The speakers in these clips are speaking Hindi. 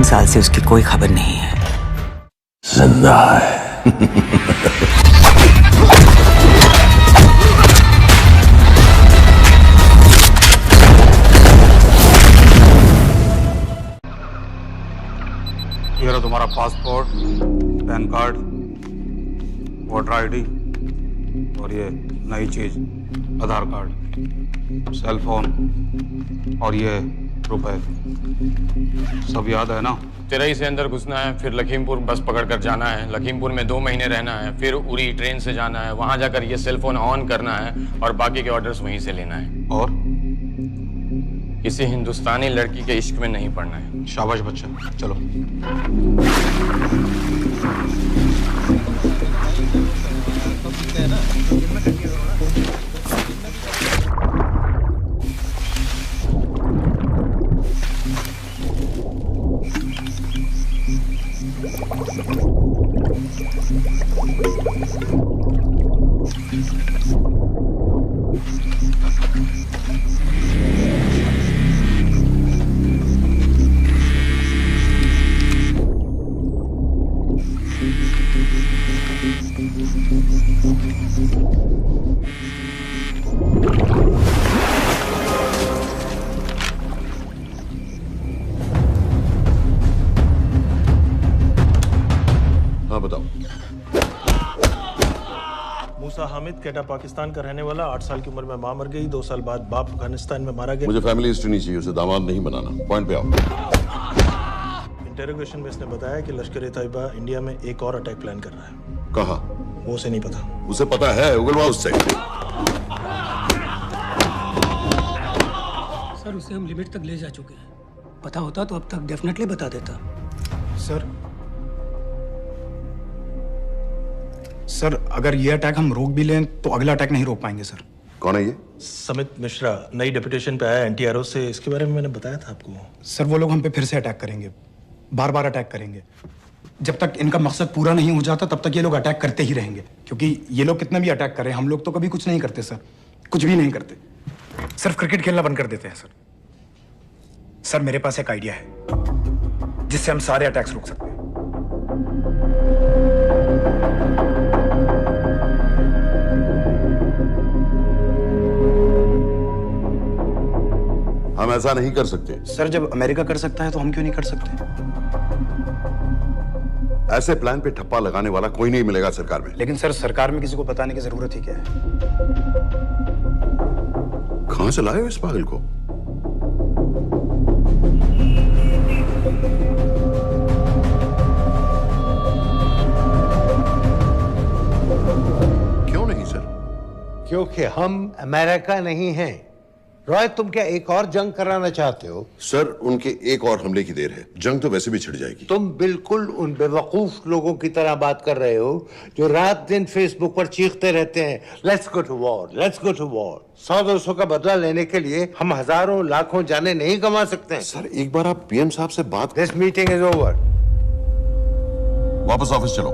3 साल से उसकी कोई खबर नहीं है। जिंदा है। ये रहा तुम्हारा passport, pan card, voter ID और ये नई चीज आधार कार्ड, सेल फोन और ये रुपए। सब याद है ना? तिरई से अंदर घुसना है, फिर लखीमपुर बस पकड़कर जाना है, लखीमपुर में 2 महीने रहना है, फिर उरी ट्रेन से जाना है, वहां जाकर ये सेल फोन ऑन करना है और बाकी के ऑर्डर्स वहीं से लेना है। और किसी हिंदुस्तानी लड़की के इश्क में नहीं पड़ना है। शाबाश बच्चा, चलो। मूसा हामिद केटा पाकिस्तान का रहने वाला, 8 साल की उम्र में मां मर गई, 2 साल बाद बाप अफगानिस्तान में मारा गया। मुझे फैमिली हिस्ट्री नहीं चाहिए, उसे दामाद नहीं बनाना। पॉइंट पे आओ। इंटरोगेशन में इसने बताया कि लश्कर ए तैयबा इंडिया में एक और अटैक प्लान कर रहा है। कहाँ? वो उसे नहीं पता। उसे पता है, उगलवा उससे। सर उसे हम लिमिट तक ले जा चुके हैं। पता होता तो अब तक डेफिनेटली बता देता। सर अगर ये अटैक हम रोक भी लें तो अगला अटैक नहीं रोक पाएंगे सर। कौन है ये? समित मिश्रा नई डेपुटेशन पे आया एनटीआरओ से। इसके बारे में मैंने बताया था आपको। सर वो लोग हम पे फिर से अटैक करेंगे, बार बार अटैक करेंगे। जब तक इनका मकसद पूरा नहीं हो जाता तब तक ये लोग अटैक करते ही रहेंगे, क्योंकि ये लोग कितना भी अटैक करें हम लोग तो कभी कुछ नहीं करते सर, कुछ भी नहीं करते। सिर्फ क्रिकेट खेलना बंद कर देते हैं सर। सर मेरे पास एक आइडिया है जिससे हम सारे अटैक्स रोक सकते हैं। हम ऐसा नहीं कर सकते। सर जब अमेरिका कर सकता है तो हम क्यों नहीं कर सकते? ऐसे प्लान पे ठप्पा लगाने वाला कोई नहीं मिलेगा सरकार में। लेकिन सर सरकार में किसी को बताने की जरूरत ही क्या है? कहां से लाए हो इस पागल को? क्यों नहीं सर? क्योंकि हम अमेरिका नहीं हैं। रॉय तुम क्या एक और जंग कराना चाहते हो? सर उनके एक और हमले की देर है, जंग तो वैसे भी छिड़ जाएगी। तुम बिल्कुल उन बेवकूफ लोगों की तरह बात कर रहे हो जो रात दिन फेसबुक पर चीखते रहते हैं let's go to war, let's go to war. 100-200 का बदला लेने के लिए हम हजारों लाखों जाने नहीं कमा सकते हैं। सर एक बार आप पीएम साहब से बात। This meeting is over. वापस ऑफिस चलो।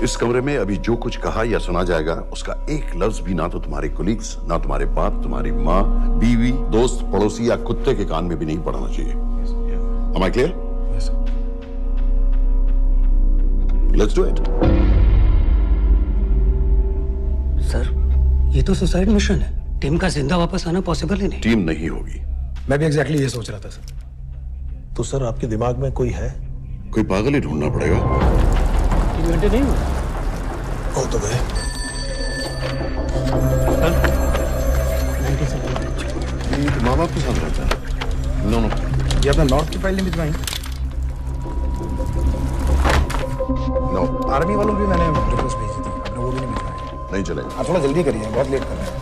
इस कमरे में अभी जो कुछ कहा या सुना जाएगा उसका एक लफ्ज भी ना तो तुम्हारे कोलीग्स, ना तुम्हारे बाप, तुम्हारी माँ, बीवी, दोस्त, पड़ोसी या कुत्ते के कान में भी नहीं पड़ना चाहिए। Am I clear? Yes, sir. Let's do it. Sir ये तो सुसाइड मिशन है। टीम का जिंदा वापस आना पॉसिबल ही नहीं। टीम नहीं होगी। मैं भी एग्जैक्टली ये सोच रहा था सर। तो सर आपके दिमाग में कोई है? कोई पागल ही ढूंढना पड़ेगा। 3 घंटे नहीं हुए हो तो गए। माँ बाप के साथ रहता है। नो नो ये अपना नॉर्थ की फाइल नहीं भिजवाई? नो आर्मी वालों की मैंने रिक्वेस्ट भेजी थी, आपने वो भी नहीं भिजवाई। नहीं चलेगा। आप थोड़ा जल्दी करिए, बहुत लेट कर रहे हैं।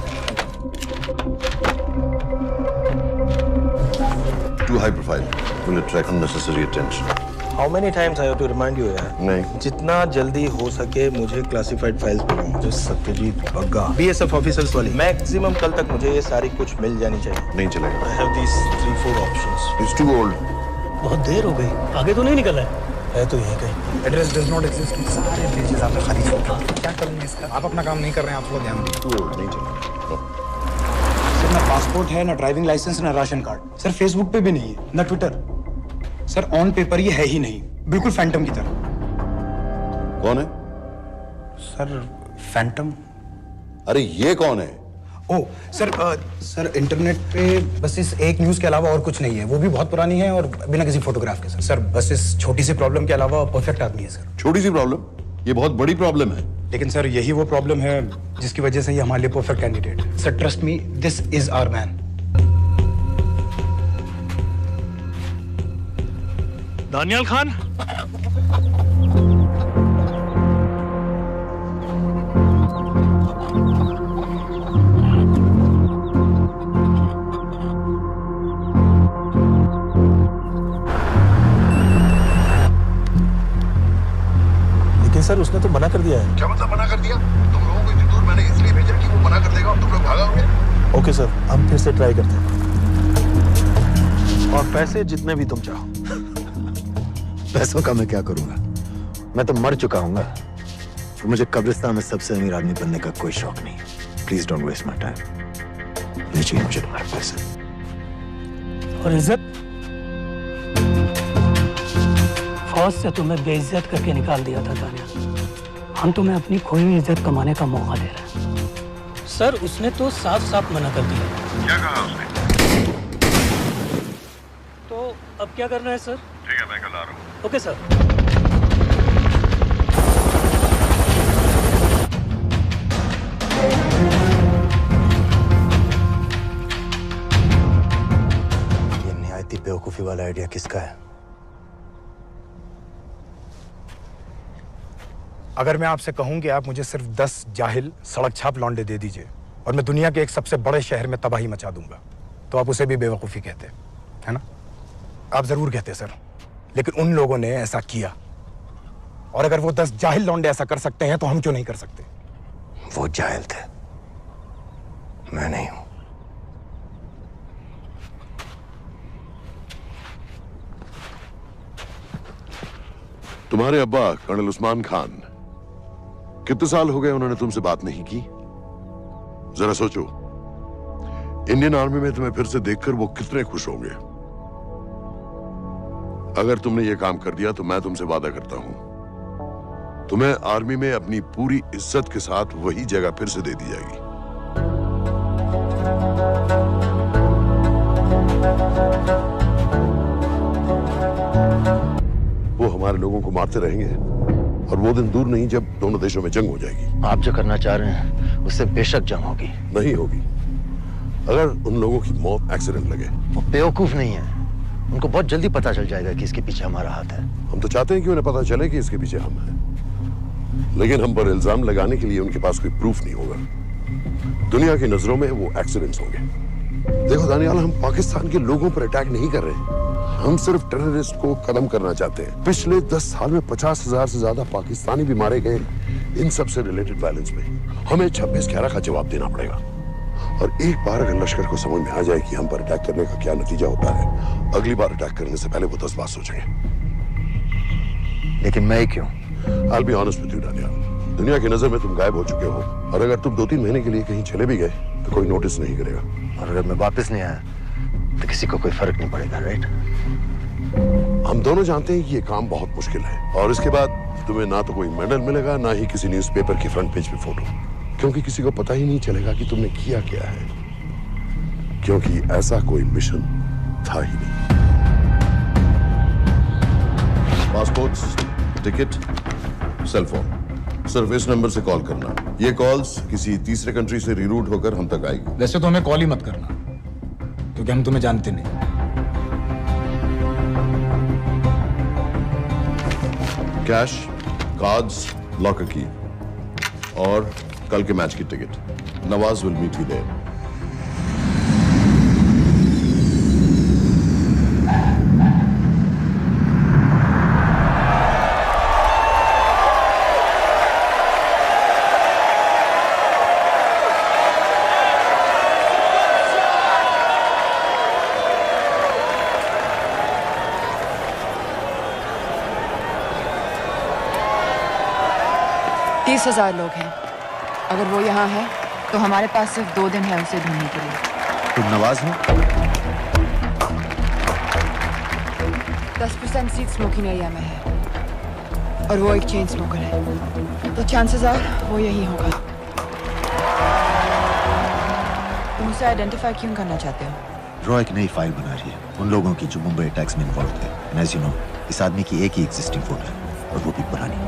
Too high profile will attract unnecessary attention. How many times I have to remind you यार? नहीं। जितना जल्दी हो सके मुझे क्लासिफाइड फाइल्स बनाओ। जो सत्यजीत बग्गा बीएसएफ ऑफिसर्स वाली। मैक्सिमम कल तक मुझे ये सारी कुछ मिल जानी चाहिए। नहीं चलेगा। I have these 3-4 options. It's too old. बहुत देर हो गई, आगे तो नहीं निकला है तो यहीं कहीं। Address does not exist. सारे पेजेस आपने खाली छोड़ दिए। क्या करूंगा इसका? आप अपना काम नहीं कर रहे हैं, आप थोड़ा ध्यान दीजिए। Too old. नहीं चलेगा। No. सर ना पासपोर्ट है, ना ड्राइविंग लाइसेंस, ना राशन कार्ड। सर फेसबुक पे भी नहीं है, ना ट्विटर। सर ऑन पेपर ये है ही नहीं, बिल्कुल फैंटम की तरह। कौन है? Sir Phantom? अरे ये कौन है? ओह सर इंटरनेट पे बस इस एक न्यूज़ के अलावा और कुछ नहीं है, वो भी बहुत पुरानी है और बिना किसी फोटोग्राफ के। सर बस इस छोटी सी प्रॉब्लम के अलावा परफेक्ट आदमी है सर। छोटी सी प्रॉब्लम? ये बहुत बड़ी प्रॉब्लम है। लेकिन सर यही वो प्रॉब्लम है जिसकी वजह से ये हमारे लिए परफेक्ट कैंडिडेट है। Sir trust me, this is our man. Daniyal Khan, sir उसने तो मना कर दिया है। क्या मतलब मना कर दिया? तुम लोगों को इतनी दूर मैंने इसलिए भेजा कि वो मना कर देगा और तुम लोग भागोगे। ओके सर, हम फिर से ट्राई करते हैं। और पैसे जितने भी तुम चाहो। पैसों का मैं क्या करूंगा? मैं तो मर चुका हूँ। मुझे कब्रिस्तान में सबसे अमीर आदमी बनने का कोई शौक नहीं। Please don't waste my time. नहीं चाहिए मुझे तुम्हारे पैसे। और इज्जत? फौज से तुम्हें बेइज्जत करके निकाल दिया था दानिया। हम तुम्हें अपनी खोई हुई इज्जत कमाने का मौका दे रहे हैं। सर उसने तो साफ साफ मना कर दिया। क्या कहा उसने? तो अब क्या करना है सर? ठीक है, मैं कल आ रहा हूँ। Okay sir. ये निहायती बेवकूफी वाला आइडिया किसका है? अगर मैं आपसे कहूं कि आप मुझे सिर्फ 10 जाहिल सड़क छाप लौंडे दे दीजिए और मैं दुनिया के एक सबसे बड़े शहर में तबाही मचा दूंगा, तो आप उसे भी बेवकूफ़ी कहते, है ना? आप जरूर कहते सर, लेकिन उन लोगों ने ऐसा किया। और अगर वो 10 जाहिल लौंडे ऐसा कर सकते हैं तो हम क्यों नहीं कर सकते? वो जाहिल थे, मैं नहीं हूं। तुम्हारे अब्बा कर्नल उस्मान खान, कितने साल हो गए उन्होंने तुमसे बात नहीं की? जरा सोचो, इंडियन आर्मी में तुम्हें फिर से देखकर वो कितने खुश होंगे। अगर तुमने ये काम कर दिया तो मैं तुमसे वादा करता हूं, तुम्हें आर्मी में अपनी पूरी इज्जत के साथ वही जगह फिर से दे दी जाएगी। वो हमारे लोगों को मारते रहेंगे और वो दिन दूर नहीं जब दोनों देशों में जंग हो जाएगी। आप जो करना चाह रहे हैं उससे बेशक जंग होगी। नहीं होगी। अगर उन लोगों की मौत एक्सीडेंट लगे। वो बेवकूफ नहीं है, उनको बहुत जल्दी पता चल जाएगा कि इसके पीछे हमारा हाथ है। हम तो चाहते हैं कि उन्हें पता चले कि इसके पीछे हम हैं, लेकिन हम पर इल्जाम लगाने के लिए उनके पास कोई प्रूफ नहीं होगा। दुनिया की नजरों में वो एक्सीडेंट्स होंगे। देखो दानियाल, हम पाकिस्तान के लोगों पर अटैक नहीं कर रहे, हम सिर्फ टेररिस्ट को खत्म करना चाहते हैं। पिछले 10 साल में 50,000 से ज्यादा पाकिस्तानी भी मारे गए इन सब से रिलेटेड वायलेंस में। हमें 26/11 का जवाब देना पड़ेगा। और एक बार अगर लश्कर को समझ में आ जाए कि हम पर अटैक करने का क्या नतीजा होता है, अगली बार अटैक करने से पहले वो 10 बार सोचेंगे। लेकिन मैं क्यों? I'll be honest with you, Daniyal, दुनिया की नजर में तुम गायब हो चुके हो, और अगर तुम 2-3 महीने के लिए कहीं चले भी गए तो कोई नोटिस नहीं करेगा। और अगर मैं वापस नहीं आया तो किसी को कोई फर्क नहीं पड़ेगा, राइट? हम दोनों जानते हैं कि ये काम बहुत मुश्किल है, और इसके बाद तुम्हें ना तो कोई मेडल मिलेगा, ना ही किसी न्यूज़पेपर की फ्रंट पेज पे फोटो, क्योंकि किसी को पता ही नहीं चलेगा कि तुमने किया क्या है, क्योंकि ऐसा कोई मिशन था ही नहीं। पासपोर्ट, टिकट, सेल फोन, सिर्फ इस नंबर से कॉल करना। ये कॉल्स किसी तीसरे कंट्री से रीरूट होकर हम तक आएगी। वैसे तो हमें कॉल ही मत करना, क्योंकि हम तुम्हें जानते नहीं। कैश, कार्ड्स, लॉकर की और कल के मैच की ticket. Nawaz will meet you there. $30,000 लोग हैं। अगर वो यहाँ है तो हमारे पास सिर्फ 2 दिन है उसे ढूंढने के लिए। तुम नवाज हो? 10% सीट स्मोकिंग एरिया में है और वो एक चेन स्मोकर है, तो चांसेस आर वो यही होगा। तुम उसे आइडेंटिफाई क्यों करना चाहते हो? रॉ एक नई फाइल बना रही है उन लोगों की जो मुंबई अटैक्स में इन्वॉल्व थे। एंड एज यू नो, इस आदमी की एक ही एग्जिस्टिंग फोटो है और वो भी पुरानी।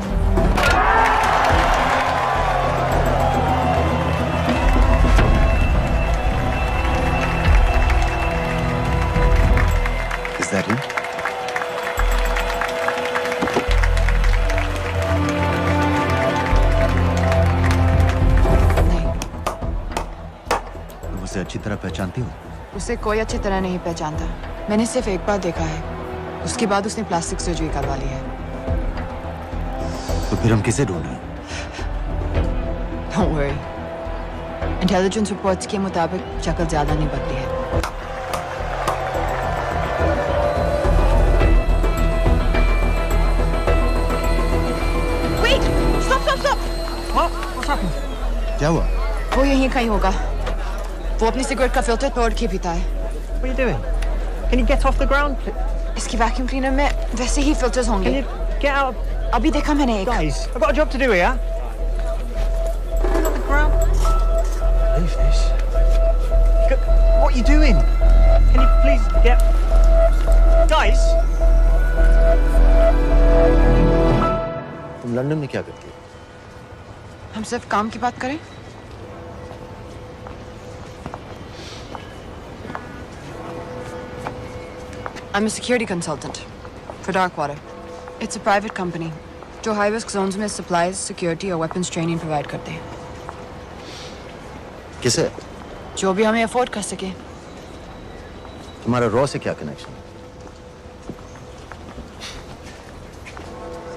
Is that him? नहीं। तुम उसे अच्छी तरह पहचानती हो? उसे कोई अच्छी तरह नहीं पहचानता। मैंने सिर्फ एक बार देखा है, उसके बाद उसने प्लास्टिक सर्जरी करवा ली है। तो फिर हम किसे ढूंढें? Don't worry. इंटेलिजेंस रिपोर्ट्स के मुताबिक शक्ल ज्यादा नहीं बदली है। Wait! Stop! Stop! Stop! What's happened? क्या हुआ? वो यहीं कहीं होगा। वो अपनी सिगरेट का फिल्टर तोड़ के पीता है। What are you doing? Can you get off the ground? इसकी वैक्यूम क्लीनर में वैसे ही फिल्टर्स होंगे। Can you get out? अभी देखा मैंने एक। Guys, I've got a job to do here. Get off the ground. Leave this. What are you doing? Can you please get... Guys! तुम लंदन में क्या करती हो? हम सिर्फ काम की बात करें? I'm a security consultant for Darkwater. It's a private company जो high risk zones में supplies, security और weapons training provide करते हैं। किसे? जो भी हमें अफोर्ड कर सके। तुम्हारा रॉ से क्या कनेक्शन है?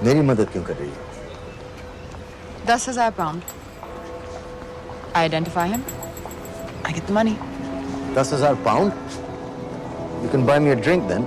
मेरी मदद क्यों कर रही हो? 10,000 pound. I identify him. I get the money. 10,000 pound? You can buy me a drink then.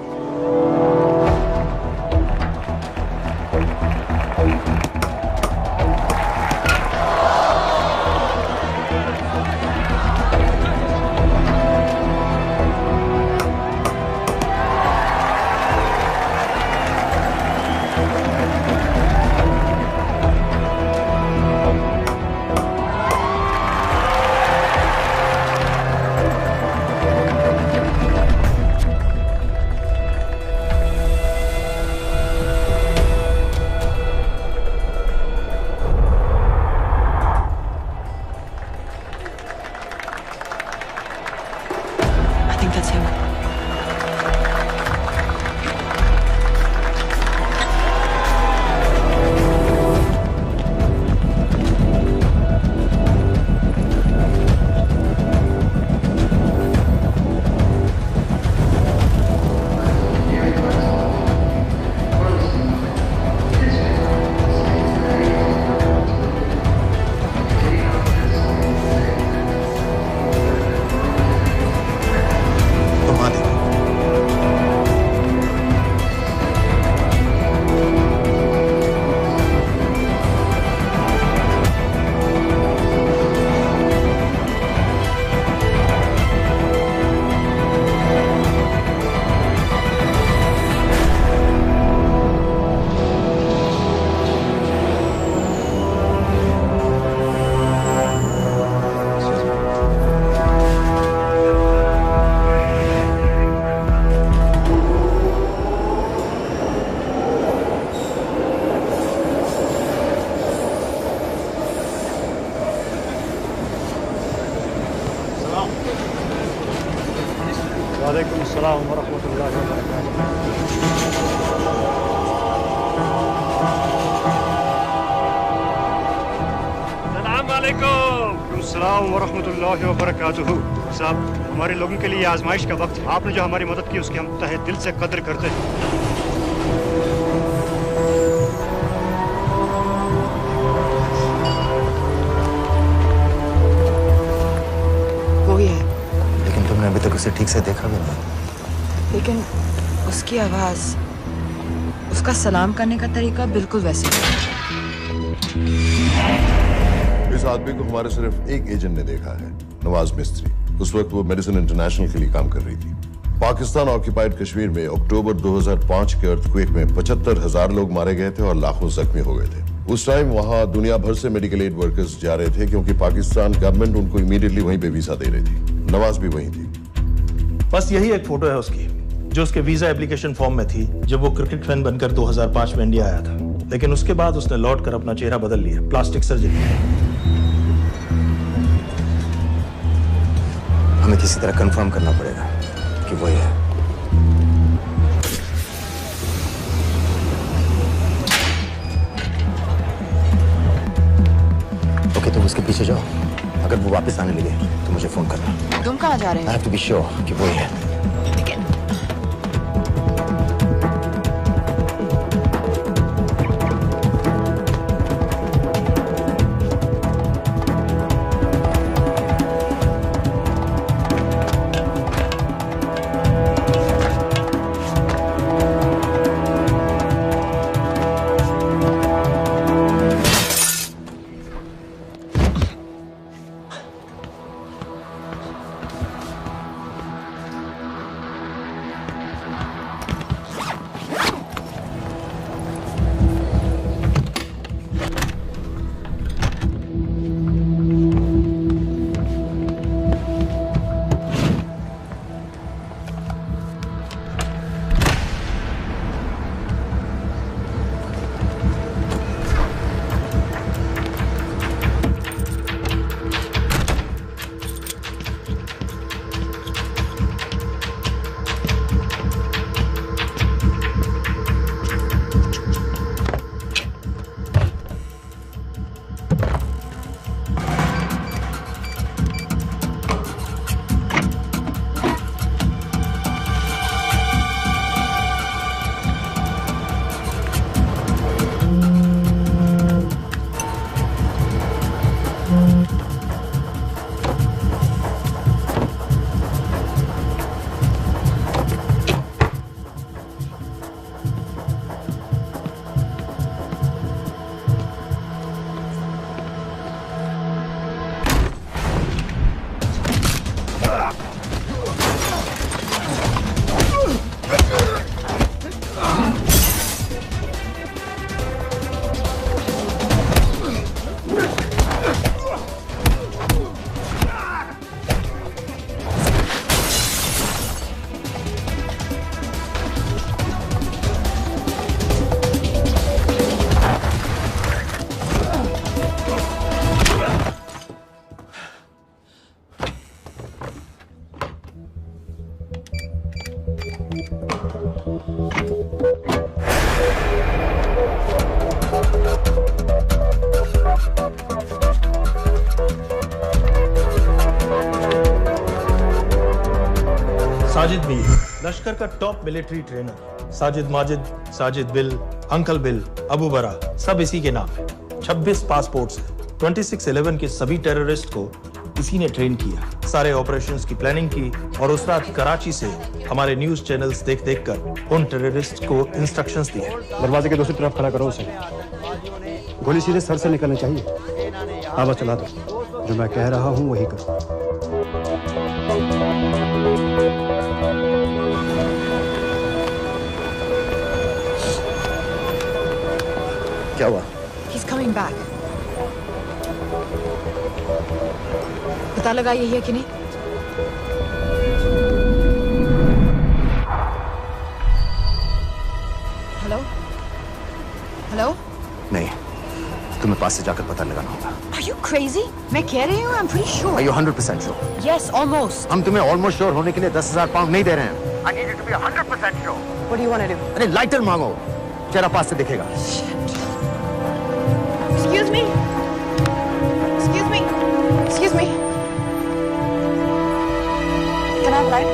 वालेकुम अस्सलाम व रहमतुल्लाहि व बरकातुहू। अस्सलाम वालेकुम। अस्सलाम व रहमतुल्लाहि व बरकातुहू। साहब, हमारे लोगों के लिए आजमाइश का वक्त है। आपने जो हमारी मदद की उसकी हम तहे दिल से कद्र करते हैं। वही है। लेकिन तुमने अभी तक उसे ठीक से देखा भी नहीं। लेकिन उसकी आवाज, उसका सलाम करने का तरीका बिल्कुल वैसे ही है। इस आदमी को हमारे सिर्फ एक एजेंट ने देखा है, नवाज मिस्त्री। उस वक्त वो मेडिसिन इंटरनेशनल के लिए काम कर रही थी। पाकिस्तान ऑक्यूपाइड कश्मीर में अक्टूबर 2005 के अर्थक्वेक में 75,000 लोग मारे गए थे और लाखों जख्मी हो गए थे। उस टाइम वहां दुनिया भर से मेडिकल एड वर्कर्स जा रहे थे क्योंकि पाकिस्तान गवर्नमेंट उनको इमीडिएटली वहीं पे वीजा दे रही थी। नवाज भी वहीं थी। बस यही एक फोटो है उसकी, जो उसके वीजा एप्लीकेशन फॉर्म में थी जब वो क्रिकेट फैन बनकर 2005 में इंडिया आया था। लेकिन उसके बाद उसने लौट कर अपना चेहरा बदल लिया, प्लास्टिक सर्जरी। हमें किसी तरह कंफर्म करना पड़ेगा कि वही है। ओके, तुम उसके पीछे जाओ। अगर वो वापस आने लगे तो मुझे फोन करना। तुम कहाँ जा रहे I have to be sure कि वही है। साजिद मीर, लश्कर का top military trainer. Sajid Majid, Sajid bill, uncle bill, Abu बरा, सब इसी के नाम है। 26 पासपोर्ट्स हैं। 26/11 के सभी टेररिस्ट को इसी ने ट्रेन किया। सारे ऑपरेशंस की प्लानिंग की और उस रात कराची से हमारे न्यूज चैनल्स देख देख कर उन टेररिस्ट को इंस्ट्रक्शंस दिए। दरवाजे के दूसरी तरफ खड़ा करो उसे। गोली सीधे सर से निकलनी चाहिए। आवाज चला दो। जो मैं कह रहा हूं वही करो। क्या हुआ? He's coming back. पता लगा यही है कि नहीं? हेलो? हेलो? नहीं, तुम्हें पास से जाकर पता लगाना होगा। Are you crazy? मैं कह रही हूँ, I'm pretty sure. Are you 100% sure? Yes, almost. हम तुम्हें almost sure होने के लिए 10,000 पाउंड नहीं दे रहे हैं। I need you to be 100% sure. What do you want to do? अरे लाइटर मांगो, चेहरा पास से दिखेगा। Excuse me. Excuse me. Excuse me. Can I have a light?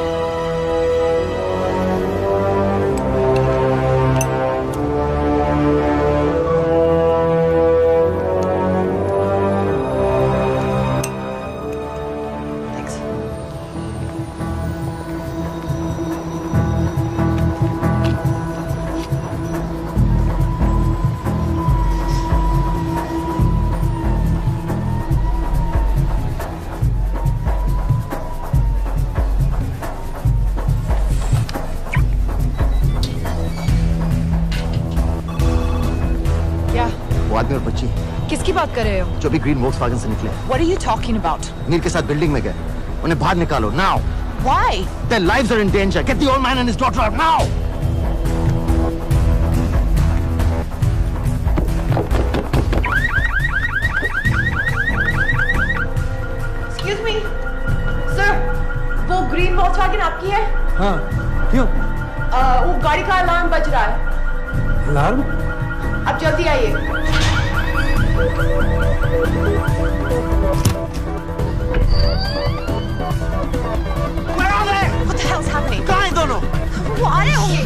आदमी और बच्ची। किसकी बात कर रहे हो? जो भी ग्रीन वोक्सवैगन से निकले। What are you talking about? नील के साथ बिल्डिंग में गए, उन्हें बाहर निकालो now. Why? Their lives are in danger. Get the old man and his daughter out now. Excuse me, sir. वो ग्रीन वोक्सवैगन आपकी है? हाँ, क्यों? वो गाड़ी का अलार्म बज रहा है। अलार्म? अब जल्दी आइए। Where are they? What the hell's happening? कहाँ हैं दोनों? वो आ रहे होंगे।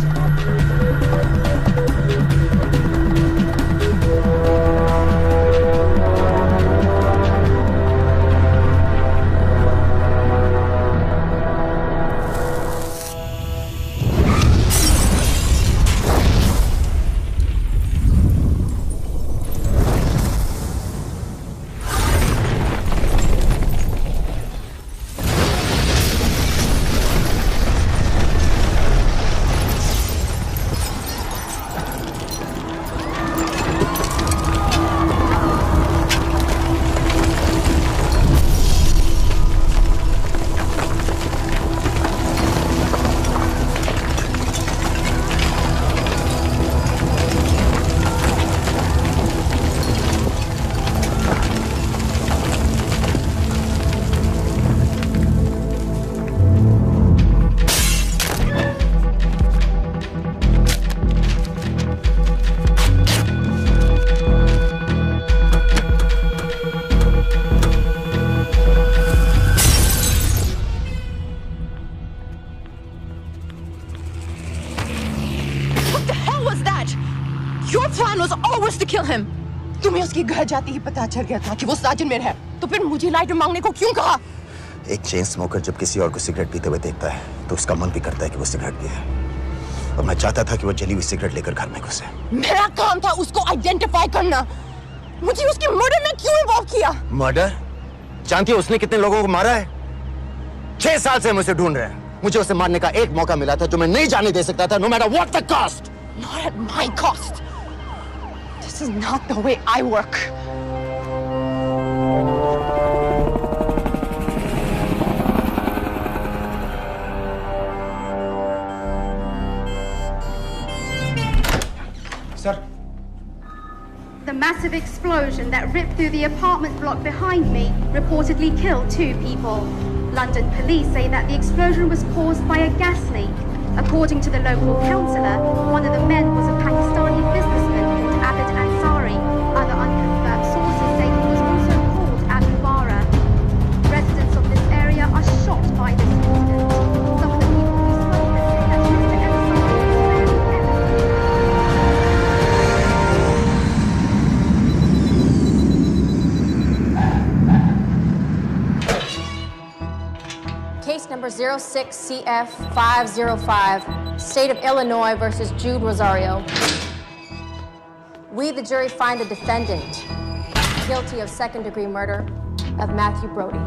Your plan was always to kill him. तुम्हें उसके घर जाते ही पता चल गया था कि वो साजन में है, तो फिर मुझे लाइटर मांगने को क्यों कहा? एक चेन स्मोकर जब किसी और को सिगरेट पीते हुए देखता है तो उसका मन भी करता है कि वो सिगरेट पिए, और मैं चाहता था कि वो जली हुई सिगरेट लेकर घर में घुसे। मेरा काम था उसको आइडेंटिफाई करना। मुझे उसके मर्डर में क्यों इन्वॉल्व किया? मर्डर? जानती हो उसने कितने लोगों को मारा है? 6 साल से हम उसे ढूंढ रहे हैं। मुझे उसे मारने का एक मौका मिला था जो मैं नहीं जाने दे सकता था, no matter what the cost. Not at my cost. This is not the way I work. Sir. The massive explosion that ripped through the apartment block behind me reportedly killed 2 people. London police say that the explosion was caused by a gas leak. According to the local councillor, one of the men was a Pakistani businessman called Abid Ansari. Other unconfirmed sources say he was also called Abu Bara. Residents of this area are shocked by this incident. Some of the people we spoke with say that Mr. Ansari is Case number 06CF505, State of Illinois versus Jude Rosario. We, the jury, find the defendant guilty of second-degree murder of Matthew Brody.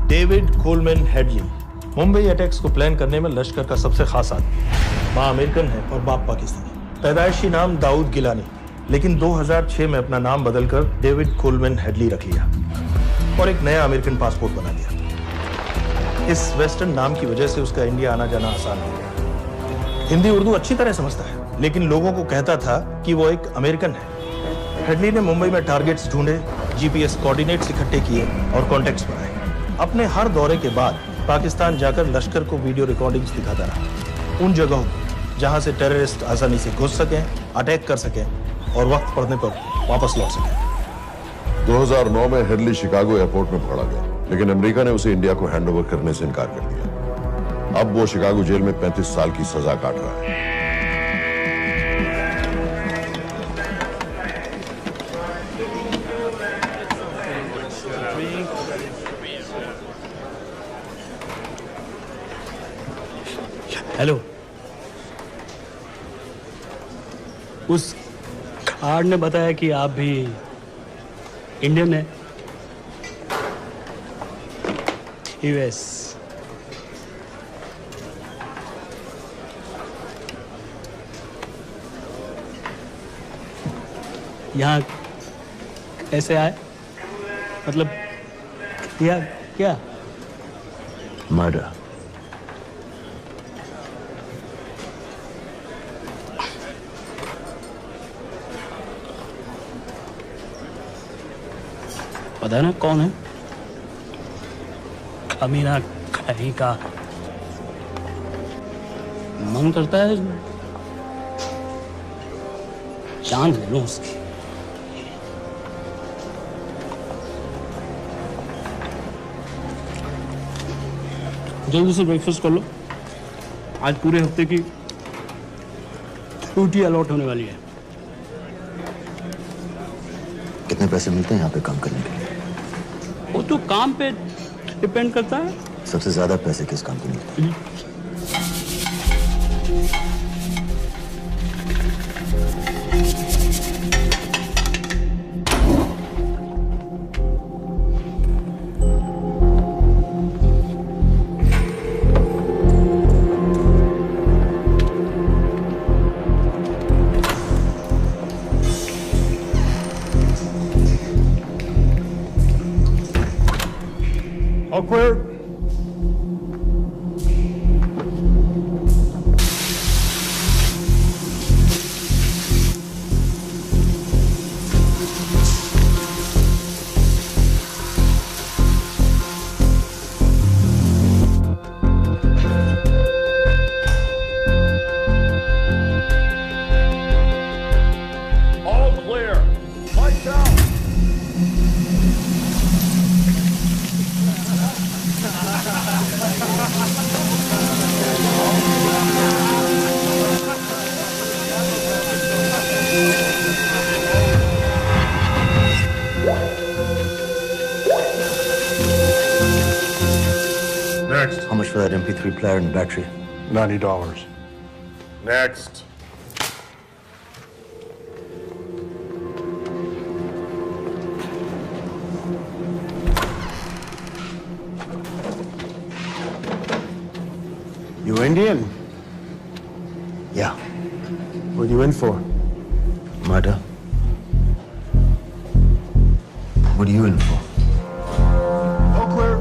David Coleman Headley Mumbai attacks को प्लान करने में लश्कर का सबसे खास आदमी। मां अमेरिकन है और बाप पाकिस्तानी। पैदाइशी नाम दाऊद गिलानी, लेकिन 2006 में अपना नाम बदलकर डेविड कोलमैन हेडली रख लिया और एक नया अमेरिकन पासपोर्ट बना लिया। इस वेस्टर्न नाम की वजह से उसका इंडिया आना जाना आसान हो गया। हिंदी उर्दू अच्छी तरह समझता है, लेकिन लोगों को कहता था कि वो एक अमेरिकन है। हेडली ने मुंबई में टारगेट्स ढूंढे, जीपीएस कोऑर्डिनेट्स इकट्ठे किए और कॉन्टेक्ट्स बनाए। अपने हर दौरे के बाद पाकिस्तान जाकर लश्कर को वीडियो रिकॉर्डिंग्स दिखाता रहा, उन जगहों को जहां से टेररिस्ट आसानी से घुस सकें, अटैक कर सकें और वक्त पड़ने पर वापस लौट सकें। 2009 में हेडली शिकागो एयरपोर्ट में पकड़ा गया, लेकिन अमेरिका ने उसे इंडिया को हैंडओवर करने से इनकार कर दिया। अब वो शिकागो जेल में 35 साल की सजा काट रहा है। हेलो, उस कार्ड ने बताया कि आप भी इंडियन है। यूएस। यहाँ कैसे आए? मतलब क्या? मर्डर। पता है ना कौन है? कमीना कहीं का। मन करता है जान ले लूं उसकी। जल्दी से ब्रेकफास्ट कर लो, आज पूरे हफ्ते की ड्यूटी अलॉट होने वाली है। कितने पैसे मिलते हैं यहाँ पे काम करने के लिए? वो तो काम पे डिपेंड करता है। सबसे ज्यादा पैसे किस काम पे मिलते हैं? All clear. All clear. Lights out. Next. How much for that MP3 player and battery? $90. Next. You Indian? Yeah. What are you in for? Murder. What are you in for? All clear.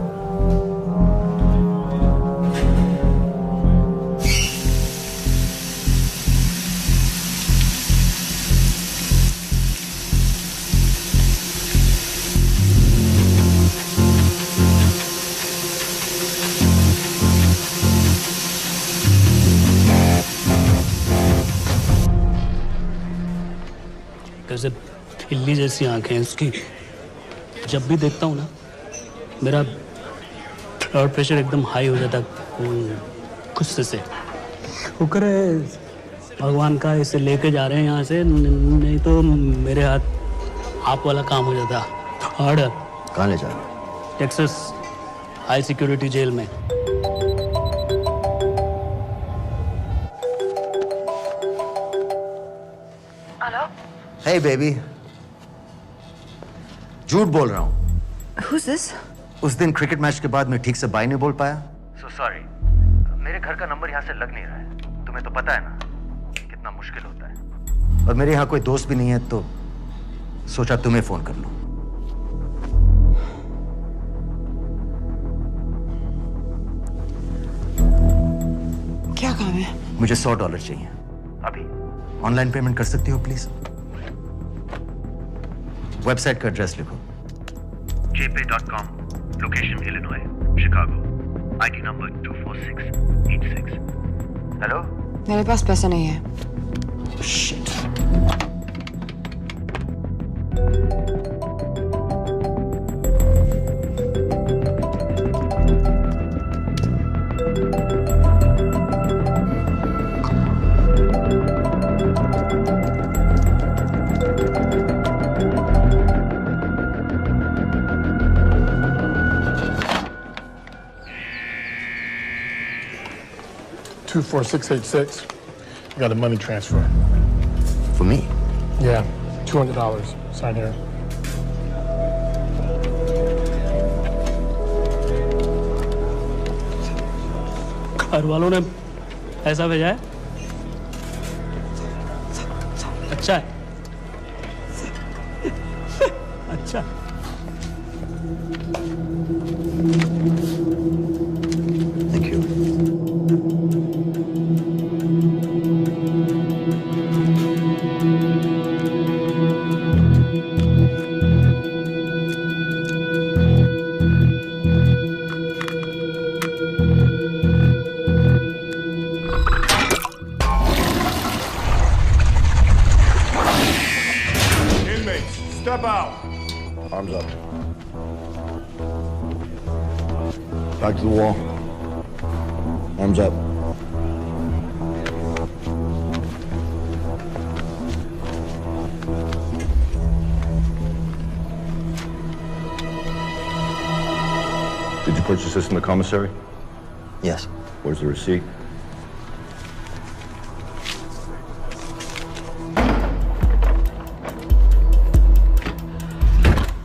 कैसे खिल्ली जैसी आंखें हैं उसकी। जब भी देखता हूँ ना, मेरा ब्लड प्रेशर एकदम हाई हो जाता है गुस्से से। शुक्र है भगवान का इसे लेके जा रहे हैं यहाँ से, नहीं तो मेरे हाथ आप वाला काम हो जाता। ऑर्डर। कहाँ ले जा रहे हो? टेक्सास हाई सिक्योरिटी जेल में। Hey baby. झूठ बोल रहा हूँ। Who's this? उस दिन क्रिकेट मैच के बाद मैं ठीक से बाय नहीं बोल पाया। So sorry. मेरे घर का नंबर यहाँ से लग नहीं रहा है। तुम्हें तो पता है ना कितना मुश्किल होता है। और मेरे यहाँ कोई दोस्त भी नहीं है, तो सोचा तुम्हें फोन कर लूं। क्या काम है? मुझे $100 चाहिए। अभी? ऑनलाइन पेमेंट कर सकती हो प्लीज? वेबसाइट का एड्रेस लिखो। jpay.com, location Illinois, Chicago, ID number 24686। Hello? मेरे पास पैसा नहीं है। Shit. 24686. I got a money transfer. For me? Yeah, $200. Sign here. घर वालों ने ऐसा भेजा है? अच्छा है। अच्छा। Thank you. Inmates, step out. Arms up. Back to the wall. Arms up. Did you purchase this in the commissary? Yes. Where's the receipt?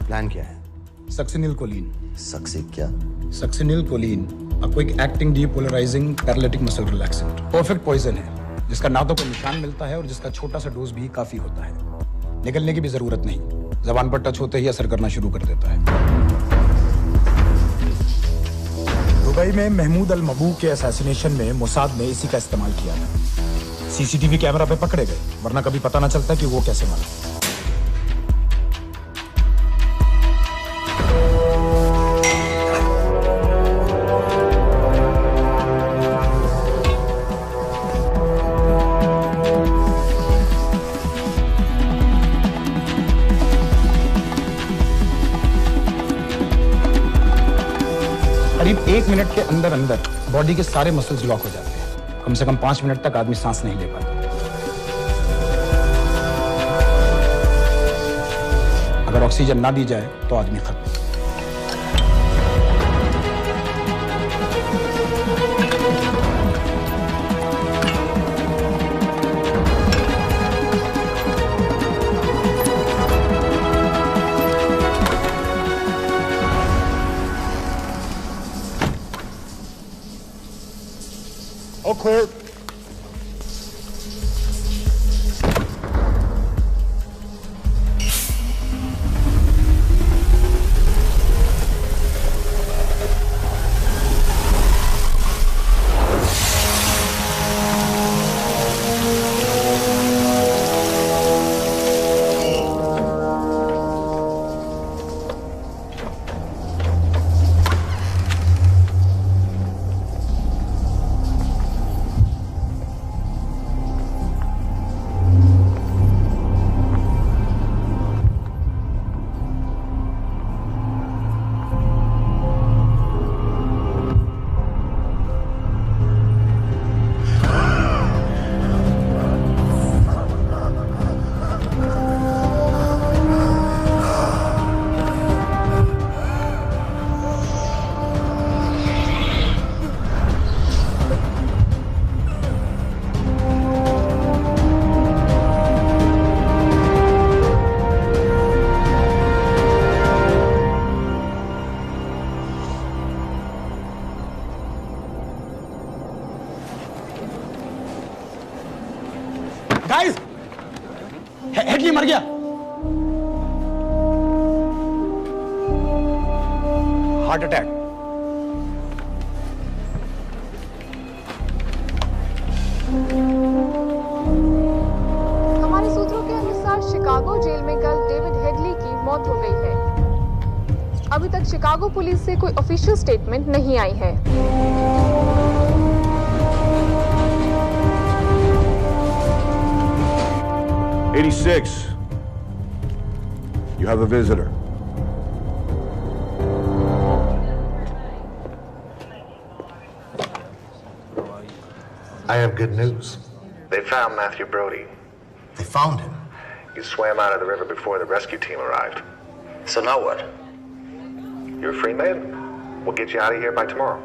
Plan क्या है? Succinyl choline. सक्सी क्या? Succinyl choline, a quick acting depolarizing paralytic muscle relaxant. Perfect poison है, जिसका ना तो कोई निशान मिलता है और जिसका छोटा सा डोज भी काफी होता है। निकलने की भी जरूरत नहीं, जबान पर टच होते ही असर करना शुरू कर देता है। दुबई में महमूद अल मबू के असैसिनेशन में मोसाद ने इसी का इस्तेमाल किया था। सीसीटीवी कैमरा पे पकड़े गए, वरना कभी पता ना चलता कि वो कैसे मरा। करीब 1 मिनट के अंदर अंदर बॉडी के सारे मसल्स लॉक हो जाते हैं। कम से कम 5 मिनट तक आदमी सांस नहीं ले पाता। अगर ऑक्सीजन ना दी जाए तो आदमी खत्म। All clear. गाइस, हेडली मर गया। Heart attack. हमारे सूत्रों के अनुसार शिकागो जेल में कल डेविड हेडली की मौत हो गई है। अभी तक शिकागो पुलिस से कोई ऑफिशियल स्टेटमेंट नहीं आई है। 86. You have a visitor. I have good news. They found Matthew Brody. They found him? He swam out of the river before the rescue team arrived. So now what? You're a free man. We'll get you out of here by tomorrow.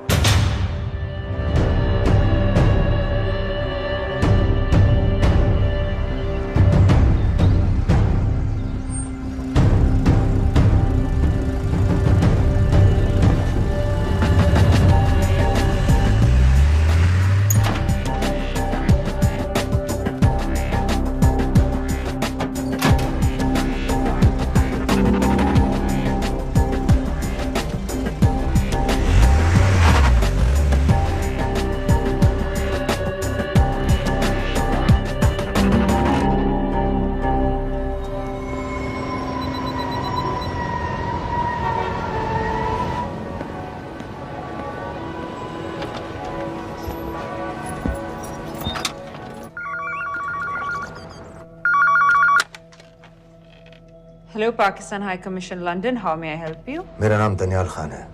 Hello, Pakistan High Commission, London. How may I help you? मेरा नाम दनियाल खान है।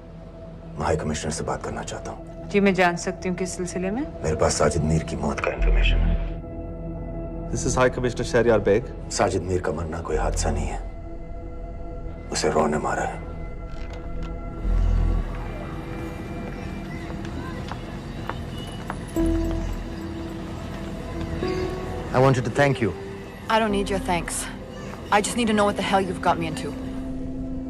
मैं हाई कमिश्नर से बात करना चाहता हूँ। जी, मैं जान सकती हूँ किस सिलसिले में? मेरे पास साजिद मीर की मौत का इंफॉर्मेशन है। This is High Commissioner Shahryar Baig. Sajid Mir का मरना कोई हादसा नहीं है, उसे रॉ ने मारा है। I wanted to thank you. I don't need your thanks. I just need to know what the hell you've got me into.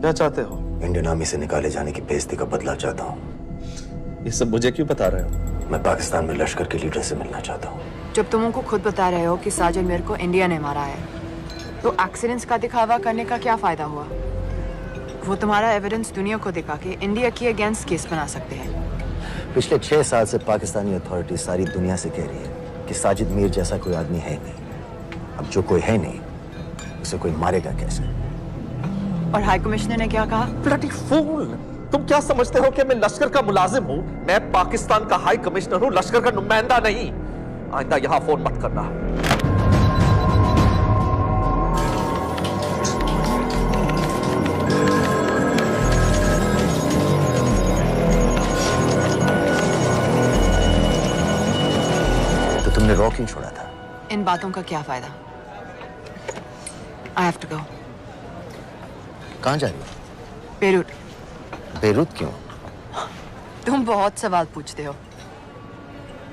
क्या चाहते हो? इंडियन आर्मी से निकाले जाने की बेइज्जती का बदला चाहता हूँ। ये सब मुझे क्यों बता रहे हो? मैं पाकिस्तान में लश्कर के लीडर से मिलना चाहता हूँ। जब तुम उनको खुद बता रहे हो कि साजिद मीर को इंडिया ने मारा है, तो एक्सीडेंट्स का दिखावा करने का क्या फायदा हुआ? वो तुम्हारा एविडेंस दुनिया को दिखा के इंडिया की अगेंस्ट केस बना सकते हैं। पिछले 6 साल से पाकिस्तानी अथॉरिटी सारी दुनिया से कह रही है कि साजिद मीर जैसा कोई आदमी है नहीं। अब जो कोई है नहीं, उसे कोई मारेगा कैसे? और हाई कमिश्नर ने क्या कहा? Bloody fool! तुम क्या समझते हो कि मैं लश्कर का मुलाजिम हूँ? मैं पाकिस्तान का हाई कमिश्नर हूँ, लश्कर का नुमाइंदा नहीं। आइंदा यहाँ फोन मत करना। तो तुमने रॉ क्यों छोड़ा था? इन बातों का क्या फायदा? I have to go. कहाँ जा रही हो? बेरूट। बेरूत क्यों? तुम बहुत सवाल पूछते हो।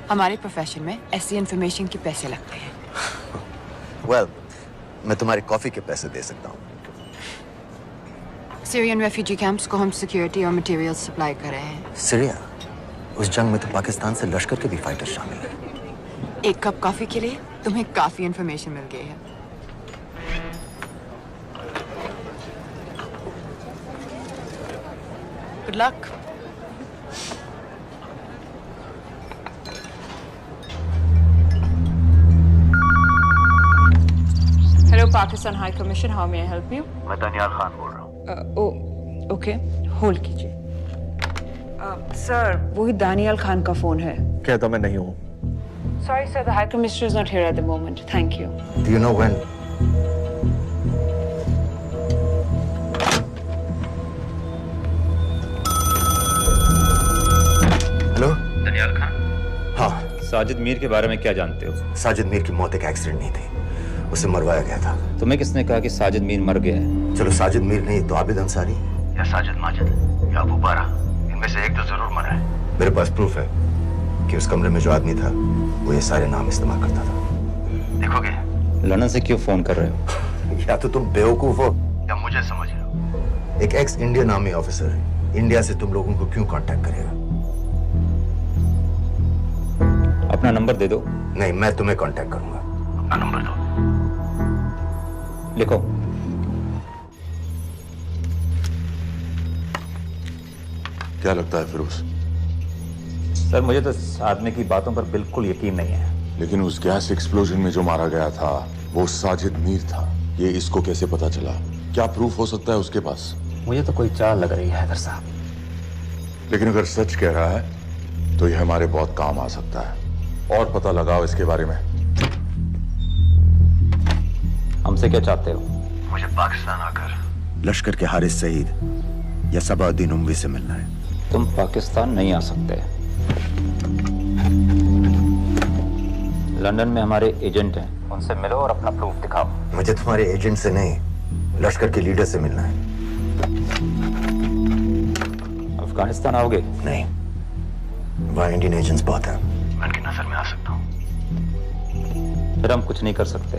हमारे प्रोफेशन में ऐसी इंफॉर्मेशन के पैसे लगते हैं। Well, मैं तुम्हारे कॉफी के पैसे दे सकता हूँ। सीरियन रेफ्यूजी कैंप्स को हम सिक्योरिटी और मटेरियल्स सप्लाई कर रहे हैं। सीरिया? उस जंग में तो पाकिस्तान से लश्कर के भी फाइटर शामिल हैं। एक कप कॉफी के लिए तुम्हें काफी इंफॉर्मेशन मिल गई है। Good luck. Hello, Pakistan High Commission. How may I help you? मैं दनियाल खान बोल रहा हूँ। ओके, होल्ड कीजिए। सर, वही दानियाल खान का फोन है। कहता मैं नहीं हूँ। Sorry, sir. The High Commissioner is not here at the moment. Thank you. Do you know when? Hello? Daniyal Khan? हाँ। साजिद मीर के बारे में क्या जानते हो? साजिद मीर की मौत एक एक्सीडेंट नहीं थी, उसे मरवाया गया था। तुम्हें किसने कहा कि साजिद मीर मर गया है? चलो साजिद मीर नहीं तो आबिद अंसारी या साजिद माजिद या अबू बारा, इनमें से एक तो जरूर मरा है। मेरे पास प्रूफ है कि उस कमरे में जो आदमी था वो ये सारे नाम इस्तेमाल करता था। देखोगे? लंदन से क्यों फोन कर रहे हो? या तो तुम बेवकूफ हो या मुझे समझ रहे हो। एक x Indian army officer India से तुम लोगों को क्यों कांटेक्ट करेगा? अपना नंबर दे दो। नहीं, मैं तुम्हें कांटेक्ट करूंगा। अपना नंबर दो। लिखो। क्या लगता है फिरोज? सर, मुझे तो इस आदमी की बातों पर बिल्कुल यकीन नहीं है। लेकिन उस गैस एक्सप्लोजन में जो मारा गया था वो साजिद मीर था। ये इसको कैसे पता चला? क्या प्रूफ हो सकता है उसके पास? मुझे तो कोई चाल लग रही है हैदर साहब। लेकिन अगर सच कह रहा है तो ये हमारे बहुत काम आ सकता है। और पता लगाओ इसके बारे में। हमसे क्या चाहते हो? मुझे पाकिस्तान आकर लश्कर के हारिस सईद या सबाउद्दीन उमवी से मिलना है। तुम पाकिस्तान नहीं आ सकते। लंदन में हमारे एजेंट हैं, उनसे मिलो और अपना प्रूफ दिखाओ। मुझे तुम्हारे एजेंट से नहीं, लश्कर के लीडर से मिलना है। अफगानिस्तान आओगे? नहीं, वहाँ इंडियन एजेंट्स बहुत हैं। मैं उनकी नजर में आ सकता हूँ। फिर हम कुछ नहीं कर सकते।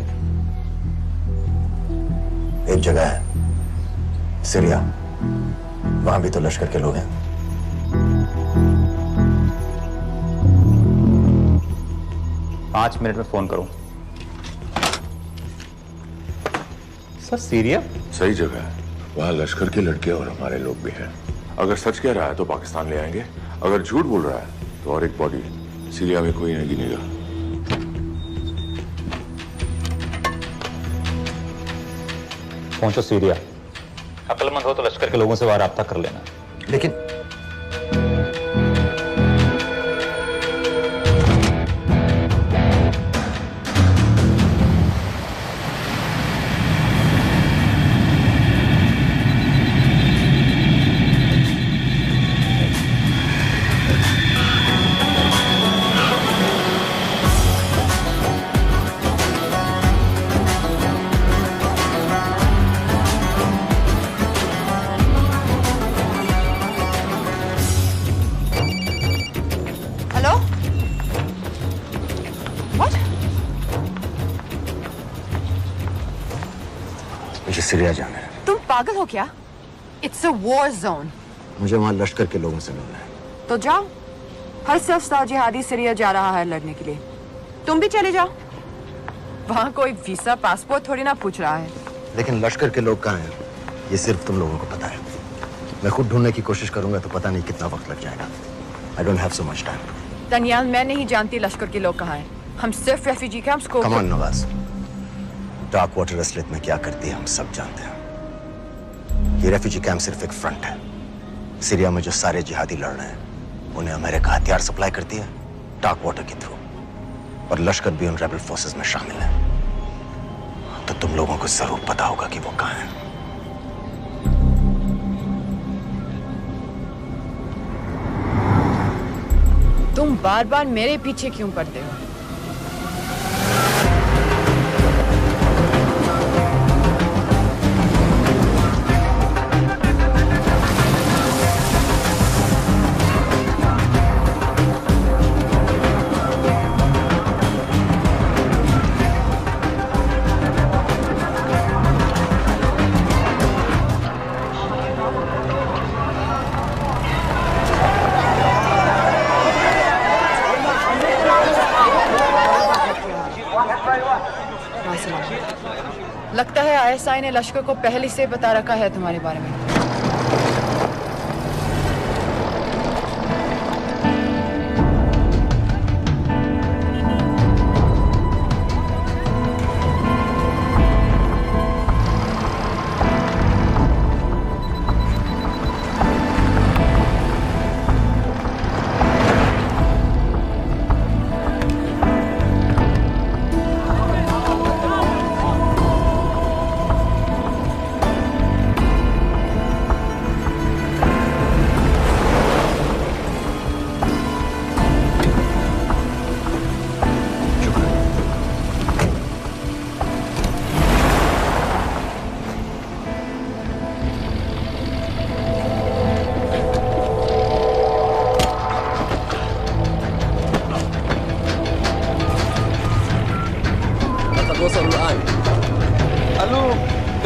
एक जगह है सीरिया, वहां भी तो लश्कर के लोग हैं। पांच मिनट में फोन करूं। सर, सीरिया सही जगह है, वहाँ लश्कर के लड़के और हमारे लोग भी हैं। अगर सच कह रहा है तो पाकिस्तान ले आएंगे, अगर झूठ बोल रहा है तो और एक बॉडी सीरिया में कोई नहीं गिनेगा। पहुंचो सीरिया। अक्लमंद हो तो लश्कर के लोगों से वहां राब्ता कर लेना। लेकिन सीरिया जाना है। तुम पागल हो क्या? It's a war zone. मुझे वहां लश्कर के लोगों से मिलना है। तो जाओ। हर सस्ता जिहादी सीरिया जा रहा है लड़ने के लिए। तुम भी चले जाओ। वहां कोई वीसा पासपोर्ट थोड़ी ना पूछ रहा है। लेकिन लश्कर के लोग कहाँ हैं? ये सिर्फ तुम लोगों को पता है। मैं खुद ढूंढने की कोशिश करूंगा तो पता नहीं कितना वक्त लग जाएगा। I don't have so much time. Daniyal, मैं नहीं जानती लश्कर के लोग कहाँ हैं। हम सिर्फ रेफ्यूजी कैंप्स को। Come on, Nawaz. Dark water असलियत में क्या करती है हम सब जानते हैं। ये रेफ्यूजी कैंप सिर्फ एक फ्रंट है। सीरिया में जो सारे जिहादी लड़ रहे हैं उन्हें अमेरिका हथियार सप्लाई करती है डार्क वाटर के थ्रू, और लश्कर भी उन रेबल फोर्सेस में शामिल है। तो तुम लोगों को जरूर पता होगा कि वो कहाँ है। तुम बार बार मेरे पीछे क्यों पड़ते हो? लगता है आईएसआई ने लश्कर को पहले से बता रखा है तुम्हारे बारे में।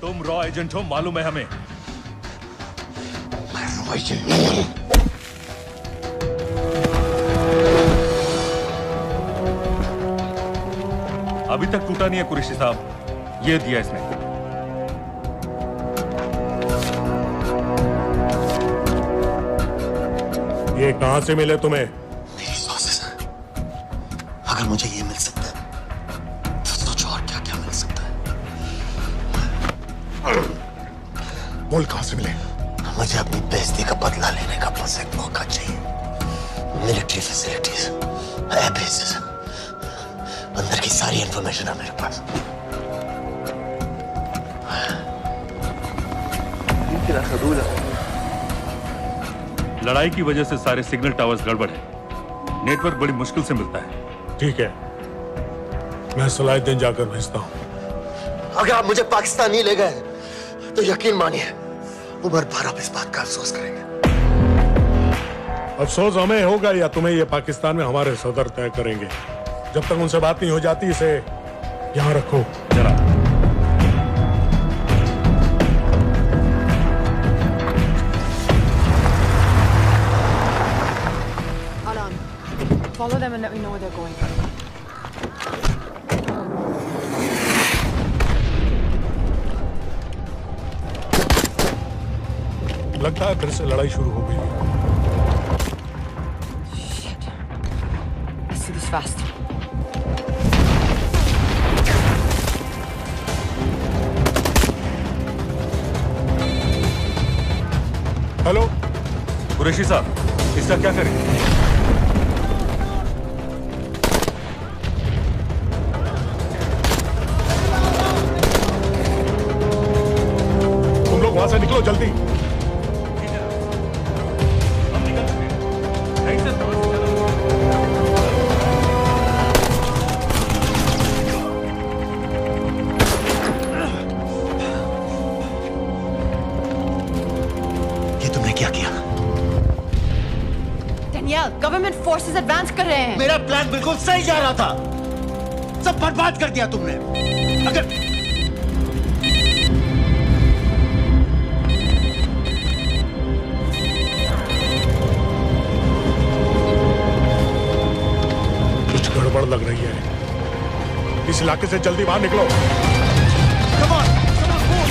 तुम रॉ एजेंट हो, मालूम है हमें। मैं रॉ एजेंट नहीं हूं। अभी तक टूटा नहीं है कुरैशी साहब, ये दिया इसने। ये कहां से मिले तुम्हें? मेरी सॉसेस है। अगर मुझे ये मिल सकता है तो सोचो और क्या क्या मिल सकता है। बोल कहां से मिले? मुझे अपनी बेइज्जती का बदला लेने का बस एक मौका चाहिए। मिलिट्री फैसिलिटीज, एयर बेसेस, अंदर की सारी इंफॉर्मेशन है मेरे पास। लड़ाई की वजह से सारे सिग्नल टावर्स गड़बड़ है, नेटवर्क बड़ी मुश्किल से मिलता है। ठीक है, मैं सलाहुद्दीन जाकर भेजता हूं। अगर आप मुझे पाकिस्तान नहीं ले गए तो यकीन मानिए उम्र भर आप इस बात का अफसोस करेंगे। अफसोस हमें होगा या तुम्हें ये पाकिस्तान में हमारे सदर तय करेंगे। जब तक उनसे बात नहीं हो जाती इसे यहां रखो जरा। Follow them and let me know where they're going. लगता है फिर से लड़ाई शुरू हो गई है। Shit. Let's do this fast. Hello Qureshi साहब, इसका क्या करें? तुम लोग वहां से निकलो जल्दी। गवर्नमेंट फोर्सेस एडवांस कर रहे हैं। मेरा प्लान बिल्कुल सही जा रहा था, सब बर्बाद कर दिया तुमने। अगर कुछ गड़बड़ लग रही है, इस इलाके से जल्दी बाहर निकलो। Come on, move.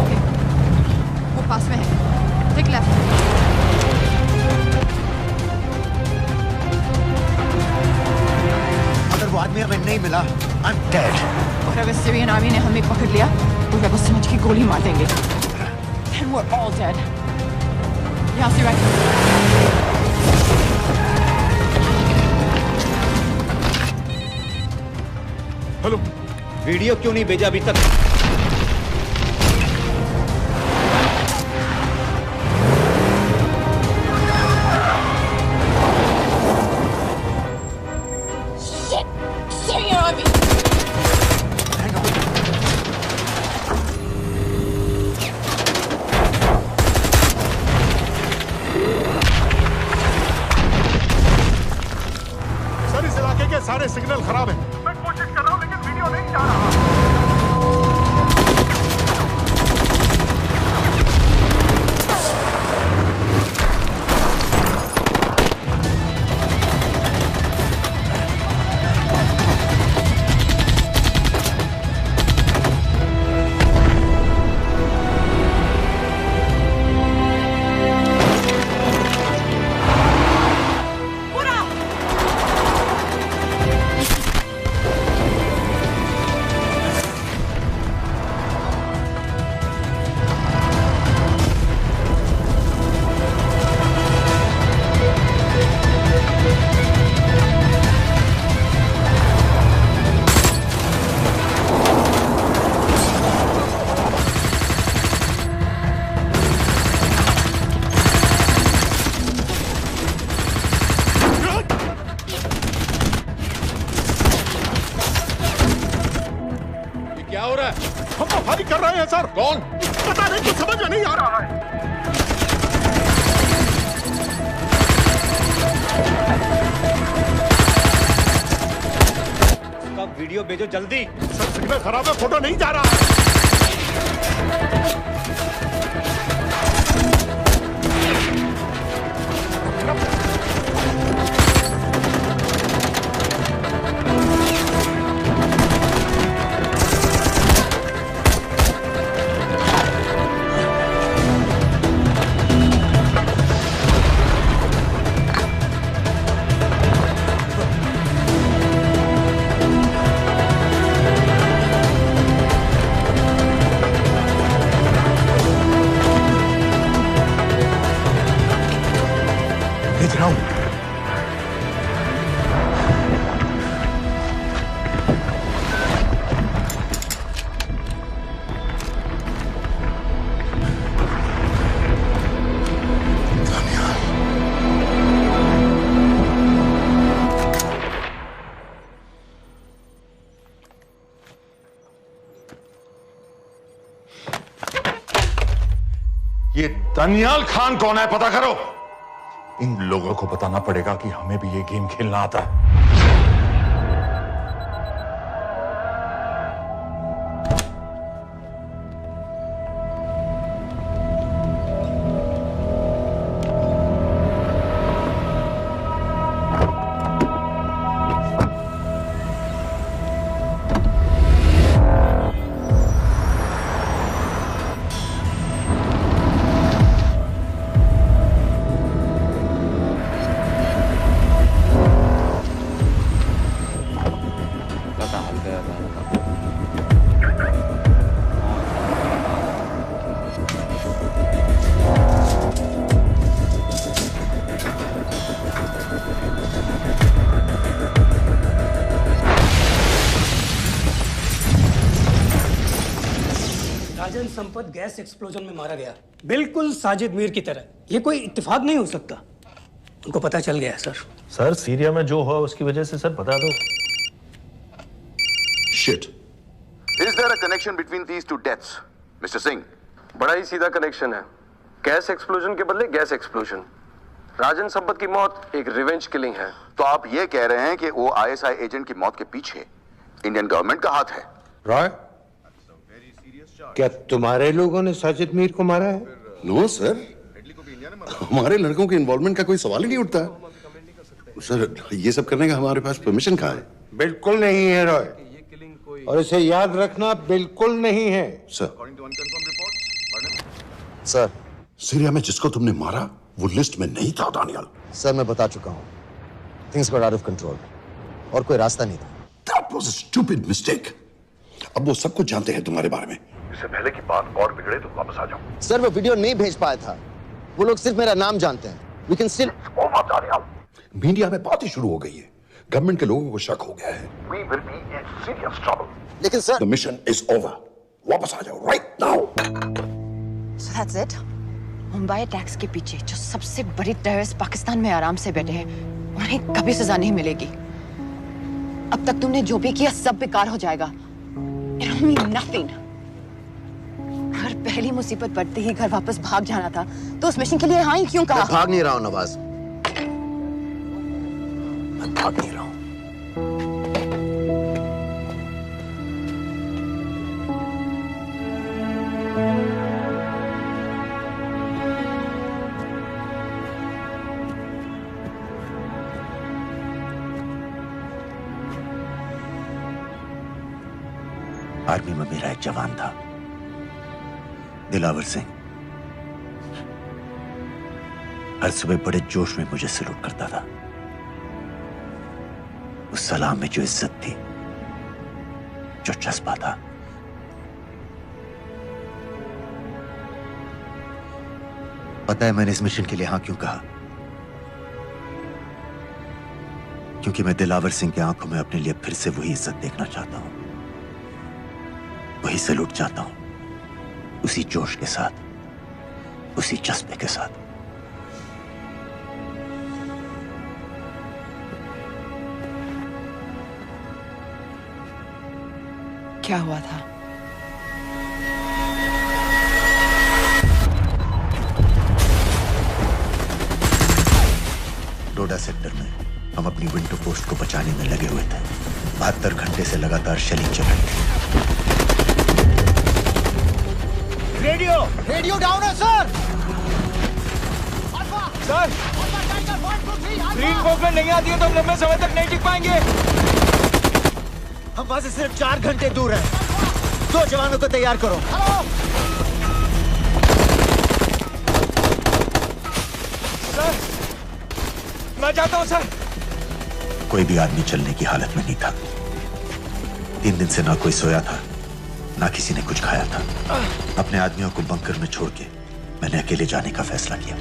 ओके, वो पास में है। Take left. अगर वो आदमी हमें नहीं मिला, I'm dead. और अगर सीरियन आर्मी ने हमें पकड़ लिया तो वे बस समझ के गोली मार देंगे। Then we're all dead. यहाँ से राइट। हेलो, वीडियो क्यों नहीं भेजा अभी तक? Syrian army. सर इस इलाके के सारे सिग्नल खराब हैं। मैं कोशिश कर रहा हूं लेकिन वीडियो नहीं जा रहा। क्या हो रहा है? हम तो फायरिंग कर रहे हैं सर। कौन? पता नहीं, कुछ समझ में नहीं आ रहा है। कब वीडियो भेजो जल्दी। सर सिग्नल खराब है, फोटो नहीं जा रहा है। भेज रहा हूं। ये दनियाल खान कौन है, पता करो। इन लोगों को बताना पड़ेगा कि हमें भी ये गेम खेलना आता है। संपत गैस एक्सप्लोजन में मारा गया, बिल्कुल साजिद मीर की तरह। ये कोई इत्तेफाक नहीं हो सकता। उनको पता चल गया है सर। सर सीरिया में जो हुआ उसकी वजह से सर बता दो। Shit. Is there a connection between these two deaths, Mr. Singh? बड़ा ही सीधा कनेक्शन है। गैस एक्सप्लोजन के बदले गैस एक्सप्लोजन। राजन संपत की मौत एक रिवेंज किलिंग है। तो आप ये कह रहे हैं कि वो ISI एजेंट की मौत के पीछे इंडियन गवर्नमेंट का हाथ है? रॉय, क्या तुम्हारे लोगों ने साजिद मीर को मारा है? नो सर, हमारे लड़कों के इन्वॉल्वमेंट का कोई सवाल ही नहीं उठता। सर ये सब करने का हमारे पास परमिशन कहाँ है? बिल्कुल नहीं है रॉय, और इसे याद रखना बिल्कुल नहीं है। सर सर, सीरिया में जिसको तुमने मारा वो लिस्ट में नहीं था दानियाल। सर मैं बता चुका हूँ, things got out of control और कोई रास्ता नहीं था। That was a stupid mistake. अब वो सब कुछ जानते हैं तुम्हारे बारे में। इससे पहले की बात और बिगड़े तो वापस आ जाओ। सर वो वीडियो नहीं भेज पाया था, वो लोग सिर्फ मेरा नाम जानते हैं। We can still... मीडिया में बात ही शुरू हो गई है, गवर्नमेंट के लोगों को शक हो गया है। We will be in serious trouble. लेकिन sir, The mission is over. वापस आ जाओ right now. So that's it? Mumbai attacks के पीछे जो सबसे बड़ी टेररिस्ट पाकिस्तान में आराम से बैठे हैं, उन्हें कभी सजा नहीं मिलेगी। अब तक तुमने जो भी किया सब बेकार हो जाएगा। It'll mean nothing. अगर पहली मुसीबत पड़ते ही घर वापस भाग जाना था, तो उस मिशन के लिए हाँ ही क्यों कहा? मैं भाग नहीं रहा हूँ नवाज, मैं भाग नहीं रहा हूँ। आर्मी में मेरा एक जवान था, दिलावर सिंह। हर सुबह बड़े जोश में मुझे सैल्यूट करता था। उस सलाम में जो इज्जत थी, जो जज्बा था, पता है मैंने इस मिशन के लिए हाँ क्यों कहा? क्योंकि मैं दिलावर सिंह की आंखों में अपने लिए फिर से वही इज्जत देखना चाहता हूं, वही सैल्यूट चाहता हूं, उसी जोश के साथ, उसी जज्बे के साथ। क्या हुआ था? डोडा सेक्टर में हम अपनी विंडो पोस्ट को बचाने में लगे हुए थे। 72 घंटे से लगातार शेलिंग चल रही थी। रेडियो डाउन है सर। सर, ग्रीन फोकलेट नहीं आती है तो हम लंबे समय तक नहीं टिक पाएंगे। हम वहां से सिर्फ 4 घंटे दूर हैं। 2 जवानों को तैयार करो। सर, मैं चाहता हूं सर। कोई भी आदमी चलने की हालत में नहीं था। 3 दिन से ना कोई सोया था, ना किसी ने कुछ खाया था। अपने आदमियों को बंकर में छोड़ के मैंने अकेले जाने का फैसला किया।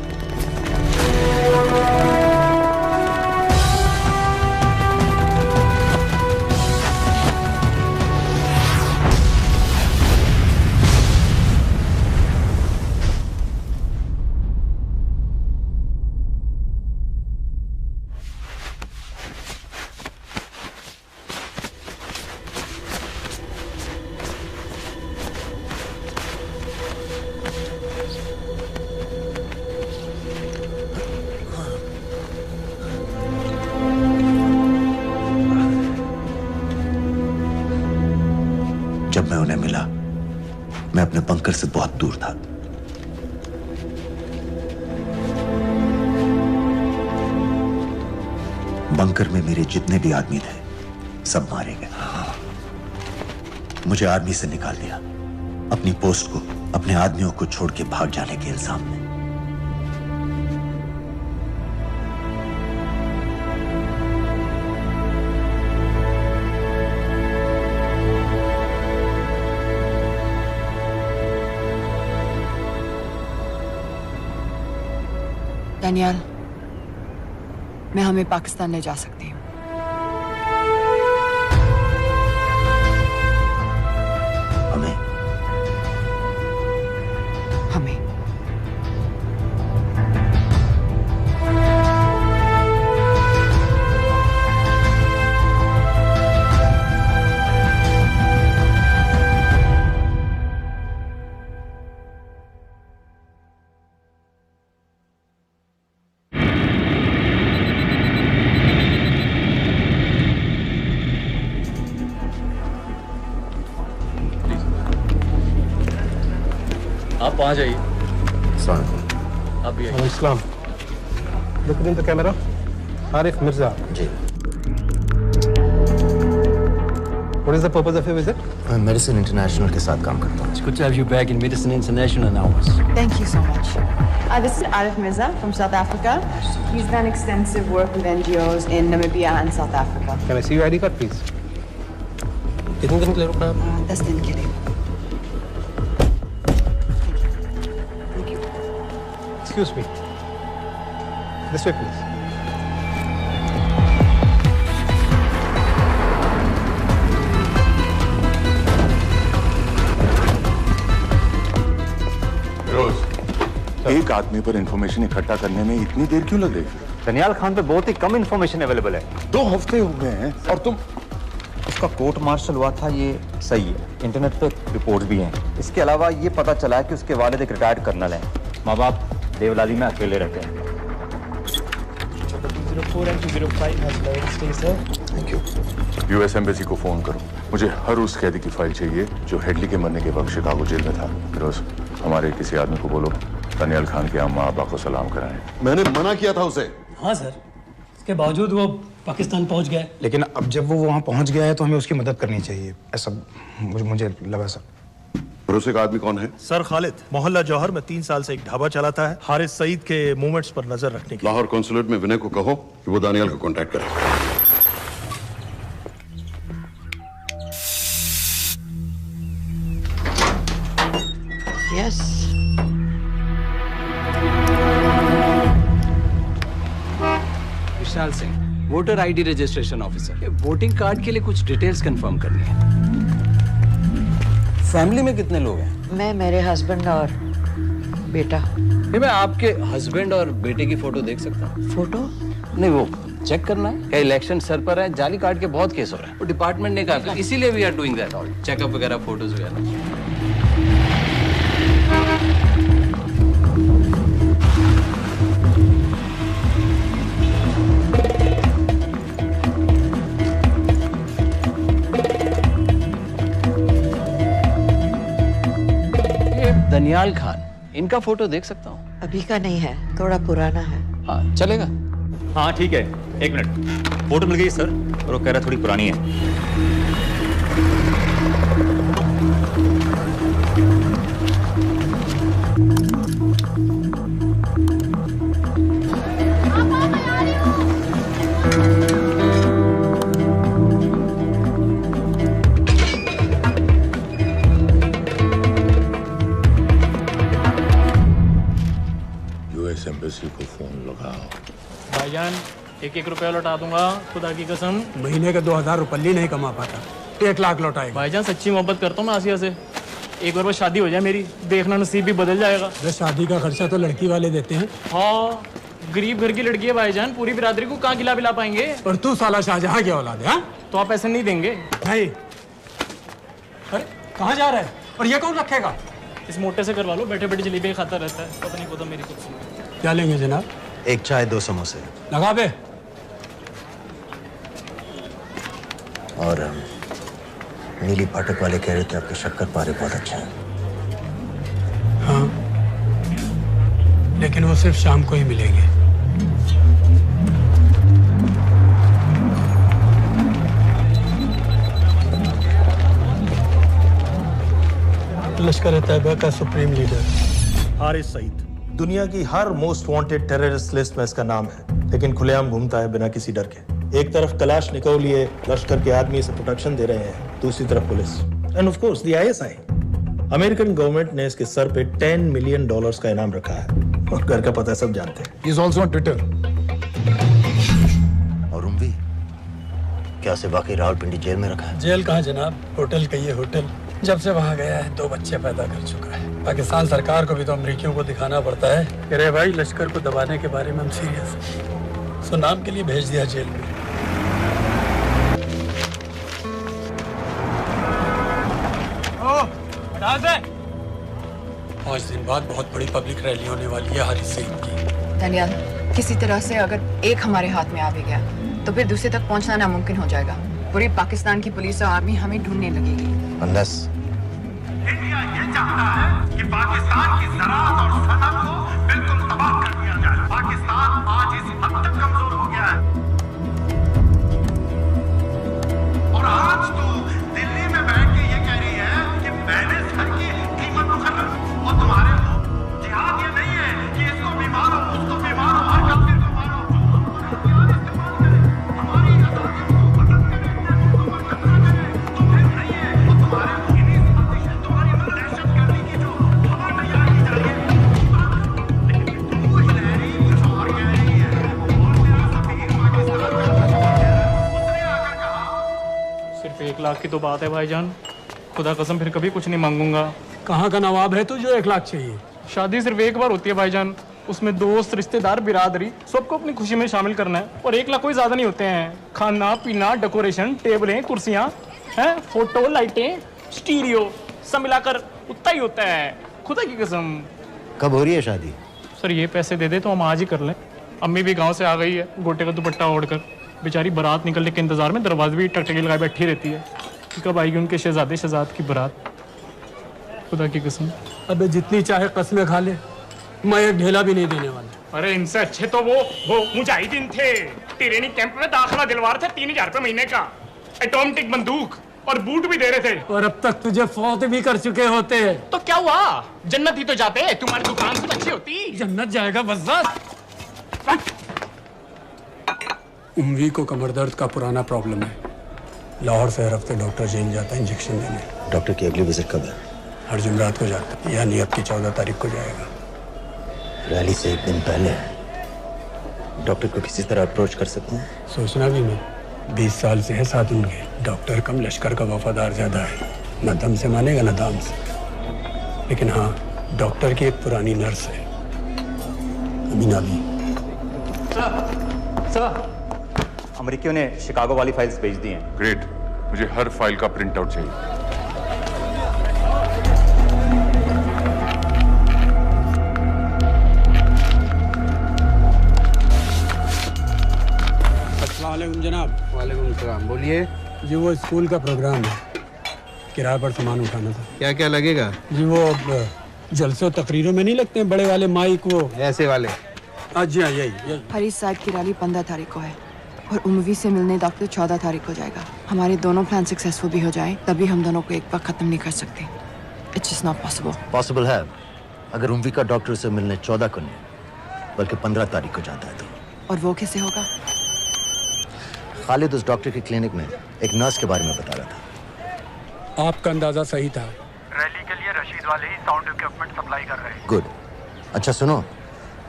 जब मैं उन्हें मिला, मैं अपने बंकर से बहुत दूर था। बंकर में मेरे जितने भी आदमी थे, सब मारे गए। मुझे आर्मी से निकाल दिया, अपनी पोस्ट को, अपने आदमियों को छोड़ के भाग जाने के इल्जाम में। दानियाल, मैं हमें पाकिस्तान ले जा सकती हूँ। हमें? हमें। आप वहाँ जाइए। आप भी Islam. Look in the camera. Arif Mirza. जी. What is the purpose of your visit? मैं मेडिसिन इंटरनेशनल के साथ काम करता हूँ. It's good to have you back in Medicine International now. Thank you so much. This is Arif Mirza from South Africa. He's done extensive work with NGOs in Namibia and South Africa. Can I see your ID card, please? कितने दिन के लिए रुकना है? 10 दिन के लिए. Excuse me. This way, please. एक आदमी पर इंफॉर्मेशन इकट्ठा करने में इतनी देर क्यों लग रही है? दनियाल खान पे बहुत ही कम इंफॉर्मेशन अवेलेबल है। 2 हफ्ते हो गए हैं और तुम। उसका कोर्ट मार्शल हुआ था, ये सही है। इंटरनेट पे रिपोर्ट भी हैं। इसके अलावा ये पता चला है कि उसके वालिद एक रिटायर्ड कर्नल हैं। माँ बाप देवलाली में अकेले रहते हैं। 204 and 205 has loaded. Stay, sir. Thank you. US embassy को फोन करो। मुझे हर उस कैदी की फाइल चाहिए जो हेडली के मरने के वक्त शिकागो जेल में था। फिरोज, हमारे किसी आदमी को बोलो दनियाल खान के अम्मा अब्बा को सलाम कराएं। मैंने मना किया था उसे। हाँ सर, इसके बावजूद वो पाकिस्तान पहुंच गया। लेकिन अब जब वो वहाँ पहुंच गया है तो हमें उसकी मदद करनी चाहिए, ऐसा मुझे लगा सर। भरोसे का आदमी कौन है? सर खालिद, मोहल्ला जौहर में 3 साल से एक ढाबा चलाता है, हारिस सईद के मूवमेंट्स पर नजर रखने के लिए। लाहौर कॉन्सुलेट में विनय को कहो कि वो दानियाल को कांटेक्ट करे। Yes. Vishal Singh, voter ID registration officer. Voting card के लिए कुछ डिटेल्स कंफर्म करनी है। फैमिली में कितने लोग हैं? मैं, मेरे हस्बैंड और बेटा। मैं आपके हस्बैंड और बेटे की फोटो देख सकता हूँ? फोटो? नहीं, वो चेक करना है। क्या इलेक्शन सर पर है? जाली कार्ड के बहुत केस हो रहे हैं। वो डिपार्टमेंट ने कहा, इसीलिए we are doing that all, checkup वगैरह, फोटोज वगैरह। दनियाल खान, इनका फोटो देख सकता हूँ? अभी का नहीं है, थोड़ा पुराना है। हाँ, चलेगा? हाँ ठीक है, 1 मिनट। फोटो मिल गई सर, और वो कह रहा थोड़ी पुरानी है। एम्बेसी को फोन लगाओ। भाईजान, 1-1 रुपया लौटा दूंगा, खुदा की कसम। महीने का 2000 रुपये नहीं कमा पाता, 1 लाख लौटाएगा। भाईजान, सच्ची मोहब्बत करता हूँ मैं आसिया से। एक बार बस शादी हो जाए मेरी, देखना नसीब भी बदल जाएगा। बस शादी का खर्चा तो लड़की वाले देते हैं। हाँ, गरीब घर की लड़की है भाईजान, पूरी बिरादरी को कहाँ खिला पिला पाएंगे। और तू साला शाहजहां की औलाद है? तो आप ऐसे नहीं देंगे? नहीं। अरे कहाँ जा रहा है? और ये कौन रखेगा? इस मोटे से करवा लो, बैठे बैठे जलेबी खाता रहता है, पता नहीं पता मेरी कुछ। क्या लेंगे जनाब? 1 चाय 2 समोसे। लगा बे। और नीली फाटक वाले कह रहे थे आपके शक्कर पारे बहुत अच्छे हैं। हाँ, लेकिन वो सिर्फ शाम को ही मिलेंगे। लश्कर तैयबा का सुप्रीम लीडर हारिस सईद, दुनिया की हर मोस्ट वांटेड टेररिस्ट लिस्ट में इसका नाम है, लेकिन खुलेआम घूमता है बिना किसी डर के। एक तरफ कलाशनिकोव लिए लश्कर के आदमी इसे प्रोटेक्शन दे रहे हैं, दूसरी तरफ police end of course the ISI। American government ने इसके सर पे $10 मिलियन का इनाम रखा है, और घर का पता सब जानते हैं। He is also on Twitter. और उम्वी, क्या से वाकई रावलपिंडी जेल में रखा है? जेल कहाँ जनाब, होटल का ये होटल। जब से वहाँ गया है 2 बच्चे पैदा कर चुका है। पाकिस्तान सरकार को भी तो अमरीकियों को दिखाना पड़ता है। अरे भाई, लश्कर को दबाने के बारे में हम सीरियस हैं। सो नाम के लिए भेज दिया जेल में। पाँच दिन बाद बहुत बड़ी पब्लिक रैली होने वाली है हारिस सईद की। दनियाल, किसी तरह से अगर एक हमारे हाथ में आ भी गया तो फिर दूसरे तक पहुंचना नामुमकिन हो जाएगा। पूरी पाकिस्तान की पुलिस और आर्मी हमें ढूंढने लगेगी। Unless इंडिया ये चाहता है कि पाकिस्तान की ज़राअत और सनअत को बिल्कुल तबाह कर दिया जाए। पाकिस्तान आज इस हद तक कमजोर हो गया है और आज तो दिल्ली में बैठ के ये कह रही है कि मैंने सर की कीमत मुकर्रर और तुम्हारे लोग जिहाद ये नहीं है कि इसको बीमार हो उसको बीमार हो हर काफिर को मारो। सिर्फ 1 लाख की तो बात है भाईजान, खुदा कसम फिर कभी कुछ नहीं मांगूंगा। कहाँ का नवाब है तू जो 1 लाख चाहिए? शादी सिर्फ एक बार होती है भाईजान, उसमें दोस्त रिश्तेदार बिरादरी सबको अपनी खुशी में शामिल करना है और 1 लाख कोई ज्यादा नहीं होते हैं। खाना पीना डेकोरेशन टेबलें कुर्सियां हैं फोटो लाइटें स्टीरियो सब मिलाकर उतना ही होता है, खुदा की कसम। कब हो रही है शादी? सर ये पैसे दे दे तो हम आज ही कर लें। अम्मी भी गांव से आ गई है गोटे का दुपट्टा ओढ़कर, बेचारी बारात निकलने के इंतजार में दरवाजे भी टकटकी लगाए बैठी रहती है कि कब आएगी उनके शहजाद की बारात, खुदा की कसम। अबे जितनी चाहे कस्में खा ले, मैं एक ढेला भी नहीं देने वाला। अरे इनसे अच्छे तो वो मुजाहिदीन थे, ट्रेनिंग कैंप में दाखिला दिलवा रहे थे 3000 रुपए महीने का, एटॉमिक बंदूक और बूट भी दे रहे थे। और अब तक तुझे फौत भी कर चुके होते। तो क्या हुआ, जन्नत ही तो जाते, तुम्हारी दुकान से अच्छी होती। जन्नत जाएगा बस। उम्वी को कमर दर्द का पुराना प्रॉब्लम है, लाहौर से हर हफ्ते डॉक्टर जेल जाता है इंजेक्शन देने। डॉक्टर की अगली विजिट कब है? हर जुमरात को जाता है, यानी अब की 14 तारीख को जाएगा। रैली से 1 दिन पहले डॉक्टर को किसी तरह अप्रोच कर सकते हैं? सोचना भी नहीं, 20 साल से है साथ उनके। डॉक्टर कम लश्कर का वफादार ज्यादा है, न दम से मानेगा न दाम से। लेकिन हाँ, डॉक्टर की एक पुरानी नर्स है अमीना भी। सर अमेरिकियों ने शिकागो वाली फाइल्स भेज दी हैं। ग्रेट, मुझे हर फाइल का प्रिंट आउट चाहिए। अस्सलाम वालेकुम जनाब। वालेकुम सलाम, बोलिए। जी वो स्कूल का प्रोग्राम है, किराए पर सामान उठाना था। क्या क्या लगेगा? जी वो जलसों और तकरीरों में नहीं लगते हैं बड़े वाले माइक, वो ऐसे वाले? जी हाँ यही। हरीश साहब की रैली 15 तारीख को है और उम्वी से मिलने डॉक्टर 14 तारीख को जाएगा। हमारे दोनों प्लान सक्सेसफुल भी हो जाए तभी हम दोनों को एक बार खत्म नहीं कर सकते। It's just not possible. Possible है अगर उम्वी का डॉक्टर से मिलने 14 को नहीं बल्कि 15 तारीख को जाता है तो। और वो कैसे होगा? खालिद उस डॉक्टर की क्लिनिक में एक नर्स के बारे में बता रहा था। आपका अंदाजा सही था। रैली के लिए रशीद वाले ही साउंड इक्विपमेंट सप्लाई कर रहे हैं। गुड। अच्छा सुनो,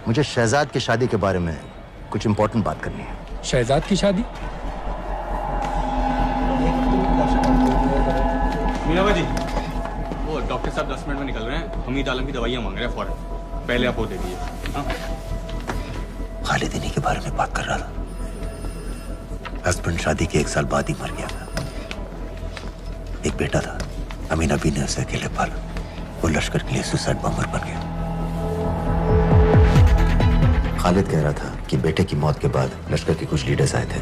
मुझे शहजाद की शादी के बारे में कुछ इंपॉर्टेंट बात करनी है। शहजाद की शादी? मीनाबा जी, वो डॉक्टर साहब 10 मिनट में निकल रहे हैं, हमीद आलम की दवाइयाँ मांग रहे हैं फौरन, पहले आप वो दे दीजिए। खालिद इन्हीं के बारे में बात कर रहा था। हस्बैंड शादी के 1 साल बाद ही मर गया था। एक बेटा था, अमीना बी ने उसे अकेले पाला। वो लश्कर के लिए सुसाइड बॉम्बर बन गया। खालिद कह रहा था कि बेटे की मौत के बाद लश्कर के कुछ लीडर्स आए थे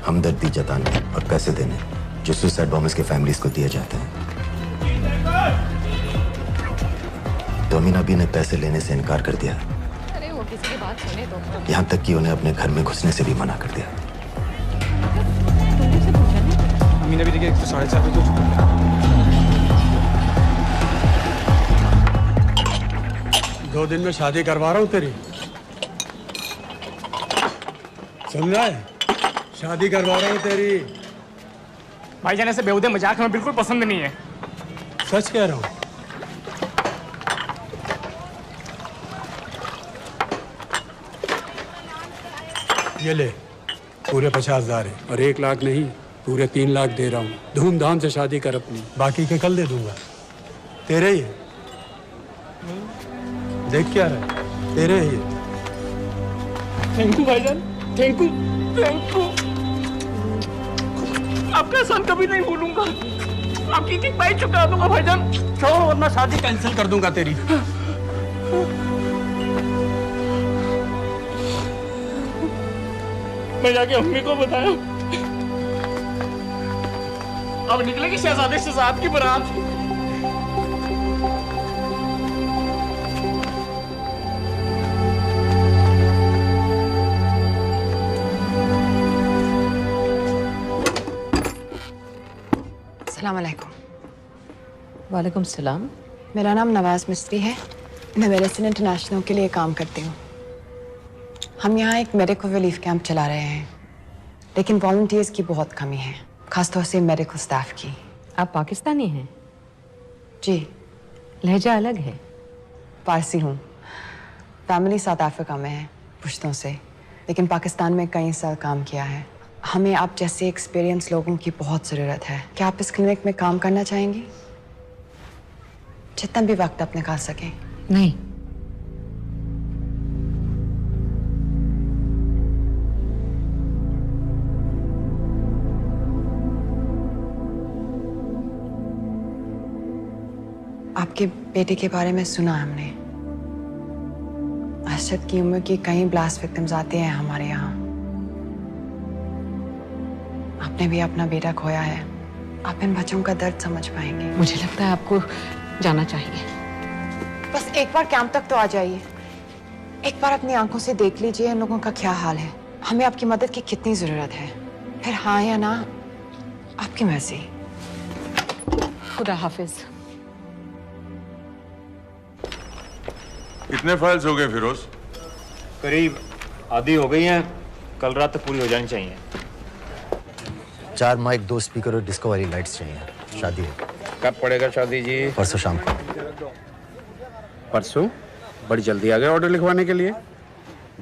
हमदर्दी जताने और पैसे देने जो सुसाइड बॉम्बर्स के फैमिलीज को दिए जाते हैं। तो अमीना बी ने पैसे लेने से इनकार कर दिया। अरे वो किसी की बात सुने तो। यहाँ तक कि उन्हें अपने घर में घुसने से भी मना कर दिया। अमीना भी देखिए 7:30 बजे तो 2 दिन में शादी करवा रहा हूँ तेरी, सुन रहा है? शादी करवा रहा हूँ तेरी। भाईजान ऐसे बेहुदे मजाक हमें बिल्कुल पसंद नहीं है। सच कह रहा हूँ। ये ले, पूरे 50,000 है और 1 लाख नहीं पूरे 3 लाख दे रहा हूँ। धूमधाम से शादी कर अपनी, बाकी के कल दे दूंगा। तेरे ही है, देख क्या रहा है, तेरे ही है। थैंक यू भाईजान, थैंक यू थैंक यू। आपका एहसान कभी नहीं भूलूंगा, आपकी एक पाई चुका दूंगा भाईजान। छोड़ वरना शादी कैंसिल कर दूंगा तेरी। मैं जाके अम्मी को बताया, अब निकलेगी शहजादे शहजाद की बारात। अस्सलाम वालेकुम। वालेकुम सलाम। मेरा नाम नवाज मिस्त्री है। मैं मेडिसिन इंटरनेशनल के लिए काम करती हूँ। हम यहाँ एक मेडिकल रिलीफ कैंप चला रहे हैं, लेकिन वॉलंटियर्स की बहुत कमी है, खासतौर से मेडिकल स्टाफ की। आप पाकिस्तानी हैं? जी। लहजा अलग है। पारसी हूँ। फैमिली साउथ अफ्रीका में है पुश्तों से, लेकिन पाकिस्तान में कई साल काम किया है। हमें आप जैसे एक्सपीरियंस लोगों की बहुत ज़रूरत है। क्या आप इस क्लिनिक में काम करना चाहेंगी? जितना भी वक्त आप निकाल सकें। नहीं। आपके बेटे के बारे में सुना हमने। अरशद की उम्र की कई ब्लास्ट विक्टिम्स आते हैं हमारे यहाँ। आपने भी अपना बेटा खोया है। आप इन बच्चों का दर्द समझ पाएंगे। मुझे लगता है आपको जाना चाहिए। बस एक बार कैंप तक तो आ जाइए। एक बार अपनी आंखों से देख लीजिए इन लोगों का क्या हाल है। हमें आपकी मदद की कितनी जरूरत है। फिर हाँ या ना आपकी मर्जी। खुदा हाफिज। कितने फाइल्स हो गए फिरोज? करीब आधी हो गई हैं। कल रात तक पूरी हो जानी चाहिए। 4 माइक, 2 स्पीकर और डिस्को वाली लाइट्स चाहिए। शादी है। कब पड़ेगा शादी जी? परसों शाम को। परसों? बड़ी जल्दी आ गए ऑर्डर लिखवाने के लिए।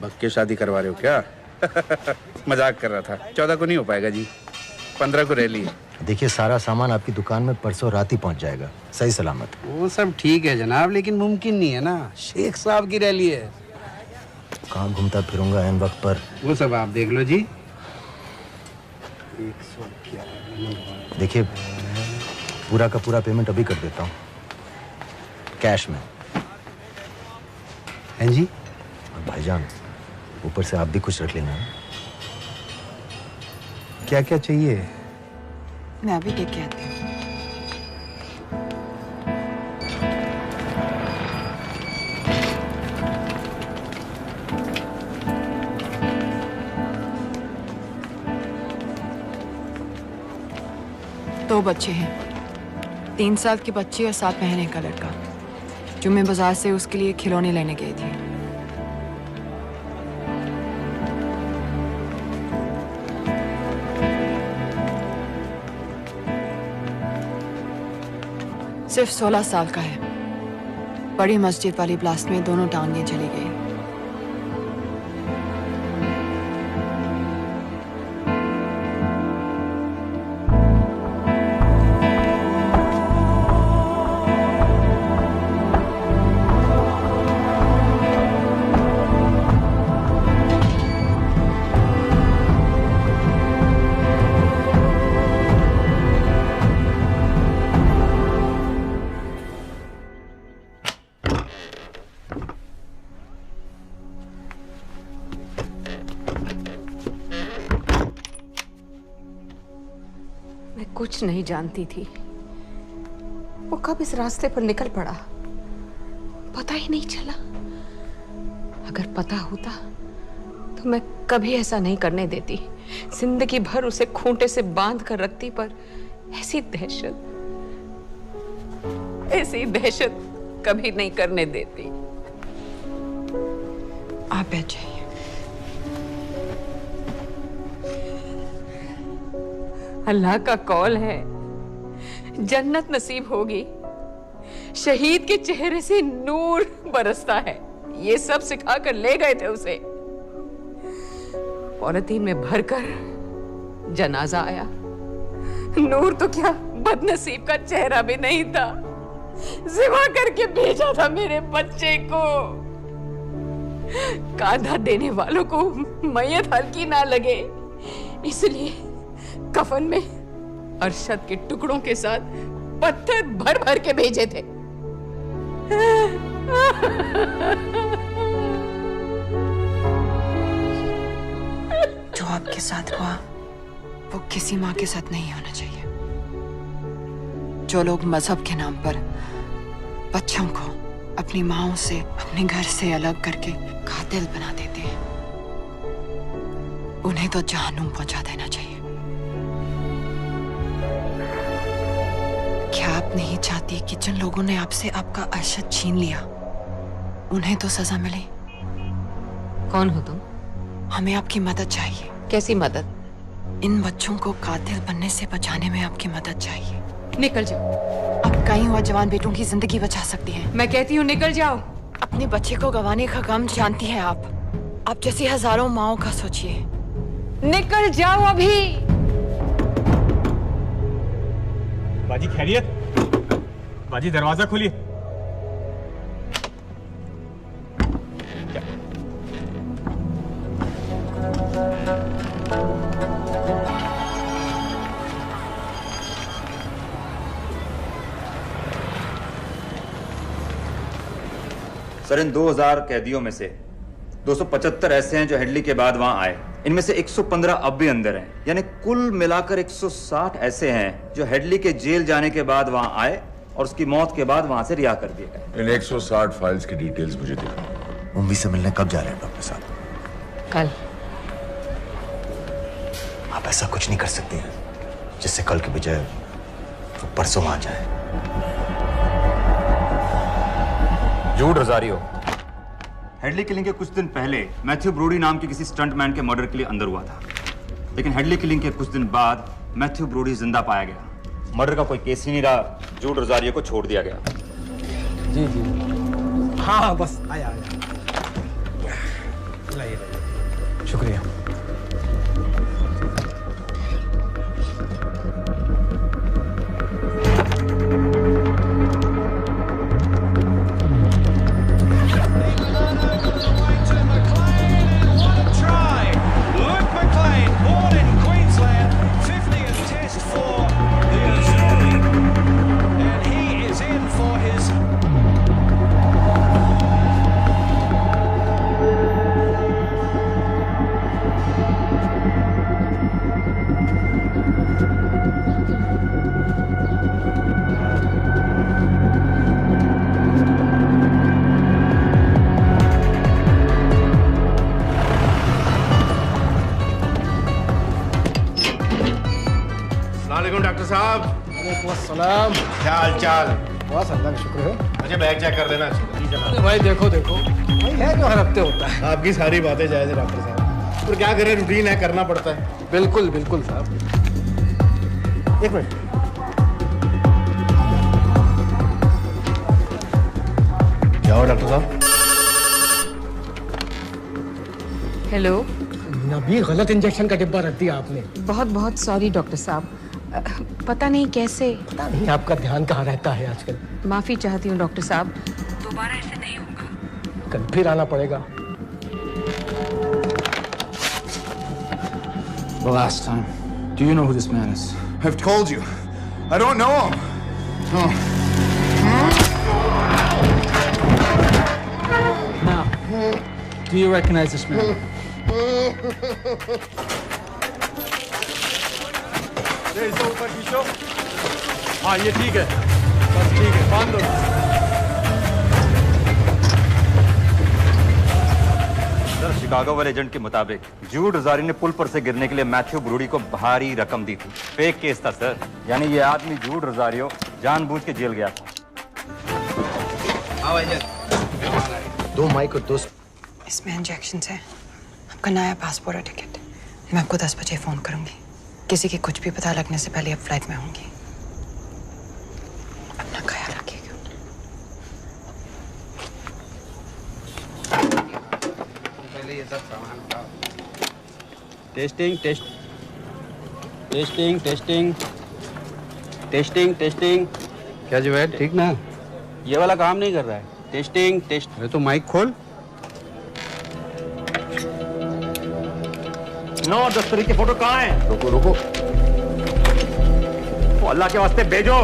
भग के शादी करवा रहे हो क्या? मजाक कर रहा था। 14 को नहीं हो पाएगा जी, 15 को रैली है। देखिए, सारा सामान आपकी दुकान में परसों रात ही पहुंच जाएगा, सही सलामत। वो सब ठीक है जनाब, लेकिन मुमकिन नहीं है ना। शेख साहब की रैली है। कहाँ घूमता फिरूंगा इन वक्त पर? वो सब आप देख लो जी। देखिए, पूरा का पूरा पेमेंट अभी कर देता हूँ, कैश में। हैं जी? और भाईजान, ऊपर से आप भी कुछ रख लेना। क्या क्या चाहिए? मैं अभी देख के आती हूँ। दो बच्चे हैं, 3 साल की बच्ची और 7 महीने का लड़का, जो मैं बाजार से उसके लिए खिलौने लेने गई थी। सिर्फ 16 साल का है। बड़ी मस्जिद वाली ब्लास्ट में दोनों टांगें चली गई। कुछ नहीं जानती थी, वो कब इस रास्ते पर निकल पड़ा पता ही नहीं चला। अगर पता होता तो मैं कभी ऐसा नहीं करने देती। जिंदगी भर उसे खूंटे से बांध कर रखती, पर ऐसी दहशत कभी नहीं करने देती। आप बैठ जाइए। अल्लाह का कौल है, जन्नत नसीब होगी। शहीद के चेहरे से नूर बरसता है। ये सब सिखा कर ले गए थे उसे। पॉलिथीन में भरकर जनाजा आया। नूर तो क्या, बदनसीब का चेहरा भी नहीं था। जिवा करके भेजा था मेरे बच्चे को। कांधा देने वालों को मैयत हल्की ना लगे, इसलिए कफन में अरशद के टुकड़ों के साथ पत्थर भर भर के भेजे थे। जो आपके साथ हुआ वो किसी माँ के साथ नहीं होना चाहिए। जो लोग मजहब के नाम पर बच्चों को अपनी माँओं से, अपने घर से अलग करके कातिल बना देते हैं, उन्हें तो जहन्नुम पहुंचा देना चाहिए। क्या आप नहीं चाहती कि जिन लोगों ने आपसे आपका अरशद छीन लिया उन्हें तो सजा मिले? कौन हो तुम? हमें आपकी मदद चाहिए। कैसी मदद? इन बच्चों को कातिल बनने से बचाने में आपकी मदद चाहिए। निकल जाओ। आप कई हुआ जवान बेटों की जिंदगी बचा सकती हैं। मैं कहती हूँ निकल जाओ। अपने बच्चे को गंवाने का गम जानती हैं आप जैसी हजारों माओं का सोचिए। निकल जाओ अभी। बाजी खैरियत? बाजी दरवाजा खोलिए। सर, इन 2000 कैदियों में से 275 ऐसे हैं जो हेडली के बाद वहां आए। इनमें से 115 अब भी अंदर हैं, यानी कुल मिलाकर 160 ऐसे हैं जो हेडली के जेल जाने के बाद वहां आए और उसकी मौत के बाद वहां से रिहा कर दिए गए। इन 160 फाइल्स की डिटेल्स मुझे दिखाओ। उम्मी से मिलने कब जा रहे हैं डॉक्टर साहब? कल। आप ऐसा कुछ नहीं कर सकते हैं जिससे कल के बजाय वो परसों आ जाए। झूठ रोजारियो। हेडली किलिंग के कुछ दिन पहले मैथ्यू ब्रोडी नाम के किसी स्टंटमैन के मर्डर के लिए अंदर हुआ था, लेकिन हेडली किलिंग के कुछ दिन बाद मैथ्यू ब्रोडी जिंदा पाया गया। मर्डर का कोई केस ही नहीं रहा, झूठ रोजारियो को छोड़ दिया गया। जी जी, हाँ बस आया। लाइए, शुक्रिया। डॉक्टर साहब। सलाम। क्या हाल चाल? बस अल्लाह का शुक्र है। मुझे बैग चेक कर देना। अरे भाई देखो भाई है जो हर हफ्ते होता है। आपकी सारी बातें जायज है डॉक्टर साहब, और क्या करें, रूटीन है, करना पड़ता है। बिल्कुल बिल्कुल साहब। एक मिनट। क्या हो डॉक्टर साहब? हेलो। नबी गलत इंजेक्शन का डिब्बा रख दिया आपने। बहुत बहुत सॉरी डॉक्टर साहब, पता नहीं कैसे। पता नहीं आपका ध्यान कहाँ रहता है आजकल। माफी चाहती हूँ डॉक्टर साहब, दोबारा ऐसे नहीं होगा। कल फिर आना पड़ेगा। The last time. Do you know who this man is? I've told you. I don't know him. Oh. Now, do you recognize this man? ऊपर खींचो। हाँ ये ठीक है, बस ठीक है, बांध दो। सर, शिकागो वाले एजेंट के मुताबिक जूड रोजारी ने पुल पर से गिरने के लिए मैथ्यू ब्रूडी को भारी रकम दी थी। फेक केस था सर, यानी ये आदमी जूड रोजारियो जानबूझ के जेल गया था। दो माइक और दो। इसमें इंजेक्शन है, आपका नया पासपोर्ट और टिकट। मैं आपको 10 बजे फोन करूंगी। किसी की कुछ भी पता लगने से पहले अब फ्लाइट में होंगी। अपना ख्याल रखिएगा। पहले ये सब सामान उठाओ। Testing test testing testing testing testing. क्या जुवैद, ठीक ना? ये वाला काम नहीं कर रहा है। Testing test. अरे तो माइक खोल। नो, दस्तरी की फोटो कहाँ है? रुको रुको। ओ अल्लाह के वास्ते भेजो।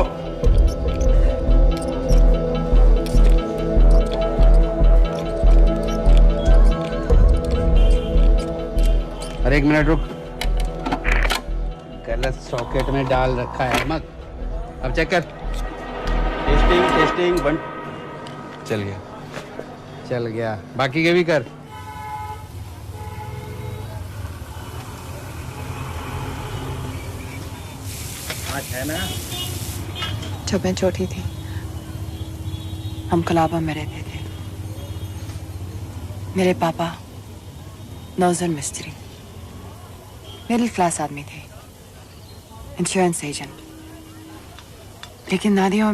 अरे एक मिनट रुक, गलत सॉकेट में डाल रखा है मत। अब चेक कर। Testing testing 1। चल गया चल गया, बाकी के भी कर। है ना? जब मैं छोटी थी हम कलाबा में रहते थे। मेरे पापा नौजर मिस्त्री, मिडिल क्लास आदमी थे, इंश्योरेंस एजेंट। लेकिन नादिया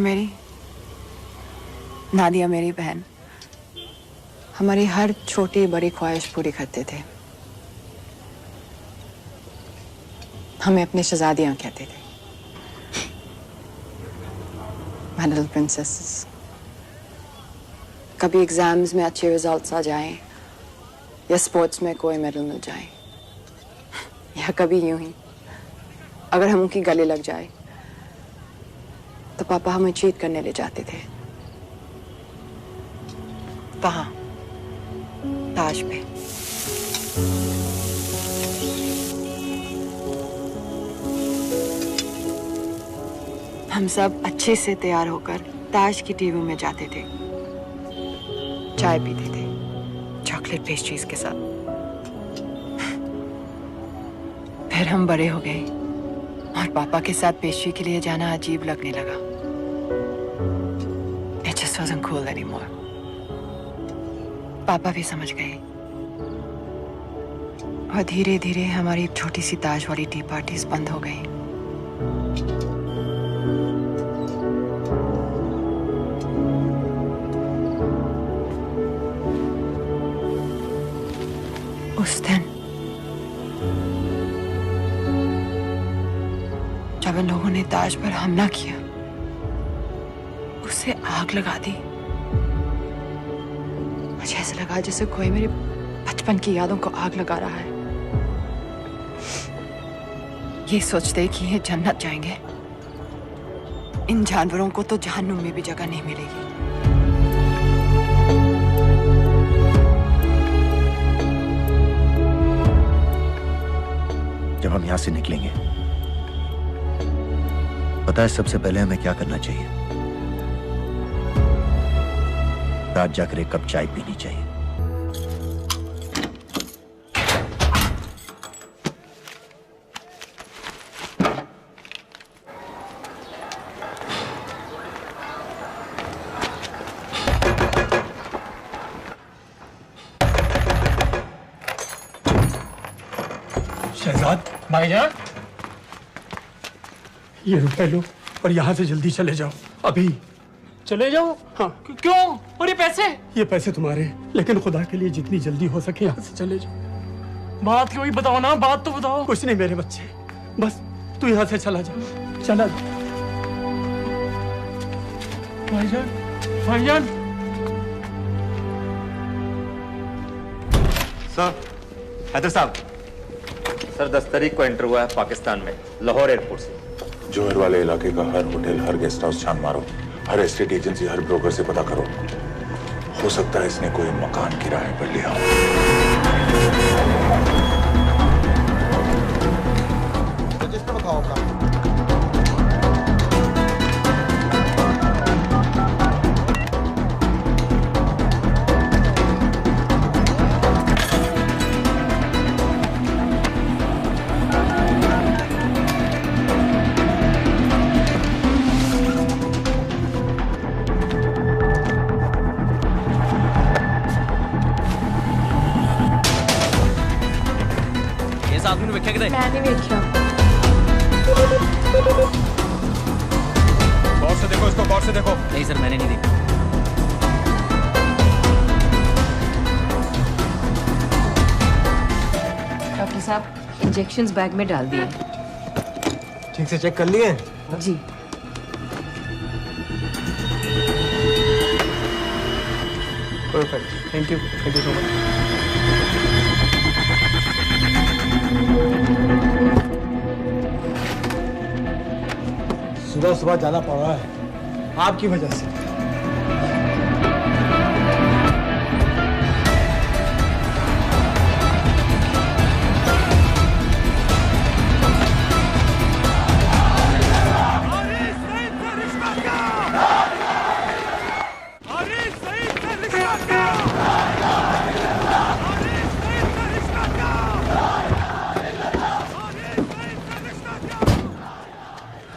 मेरी बहन हमारी हर छोटी बड़ी ख्वाहिश पूरी करते थे। हमें अपनी शहजादियां कहते थे, My little princesses। कभी एग्जाम्स में अच्छे रिजल्ट्स आ जाएं या स्पोर्ट्स में कोई मेडल मिल जाए, या कभी यूं ही अगर हम उनकी गले लग जाए तो पापा हमें चीट करने ले जाते थे। वहां ताज पे। हम सब अच्छे से तैयार होकर ताज की टीवी में जाते थे, चाय पीते थे चॉकलेट पेस्ट्रीज के साथ। फिर हम बड़े हो गए और पापा के साथ पेस्ट्री के लिए जाना अजीब लगने लगा। It just wasn't cool anymore। पापा भी समझ गए और धीरे धीरे हमारी छोटी सी ताज वाली टी पार्टीज बंद हो गई। उस दिन जब इन लोगों ने ताज पर हमला किया, उसे आग लगा दी। मुझे ऐसा लगा जैसे कोई मेरे बचपन की यादों को आग लगा रहा है। ये सोचते कि ये जन्नत जाएंगे, इन जानवरों को तो जहन्नुम में भी जगह नहीं मिलेगी। जब हम यहां से निकलेंगे, पता है सबसे पहले हमें क्या करना चाहिए? रात जाकर एक कप चाय पीनी चाहिए। शहजाद भाईजान, ये रुपए लो और यहाँ से जल्दी चले जाओ। अभी चले जाओ? हाँ। क्यों? और ये पैसे? ये पैसे तुम्हारे हैं, लेकिन खुदा के लिए जितनी जल्दी हो सके यहाँ से चले जाओ। बात क्यों ही बताओ ना, बात तो बताओ। कुछ नहीं मेरे बच्चे, बस तू यहाँ से चला जा, चला जा। भाईजान, भाईजान। सर, हैदर साहब, सर 10 तारीख को एंटर हुआ है पाकिस्तान में, लाहौर एयरपोर्ट से। जोहर वाले इलाके का हर होटल, हर गेस्ट हाउस छान मारो, हर एस्टेट एजेंसी, हर ब्रोकर से पता करो। हो सकता है इसने कोई मकान किराए पर लिया हो। रजिस्टर बताओ अपना। मैं नहीं देखा। गौर से देखो इसको, गौर से देखो। नहीं सर, मैंने नहीं देखा। डॉक्टर साहब, इंजेक्शंस बैग में डाल दिए। ठीक से चेक कर लिए? जी। Perfect, thank you so much. सुबह सुबह जाना पड़ रहा है आपकी वजह से।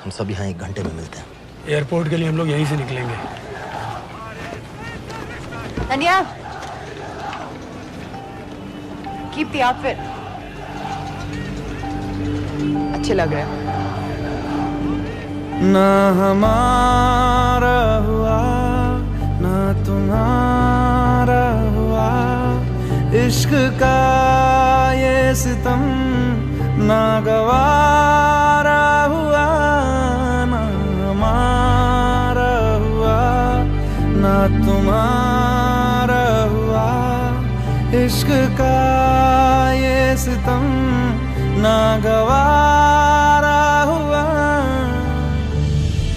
हम सब यहाँ 1 घंटे में मिलते हैं। एयरपोर्ट के लिए हम लोग यहीं से निकलेंगे। तनिया, कीप द आउटफिट, अच्छे लग रहे हैं। ना हमारा हुआ ना तुम्हारा हुआ, इश्क का ये सितम ना गवारा हुआ, ना हमारा हुआ ना तुम्हारा हुआ, इश्क का ये सितम ना गवारा हुआ।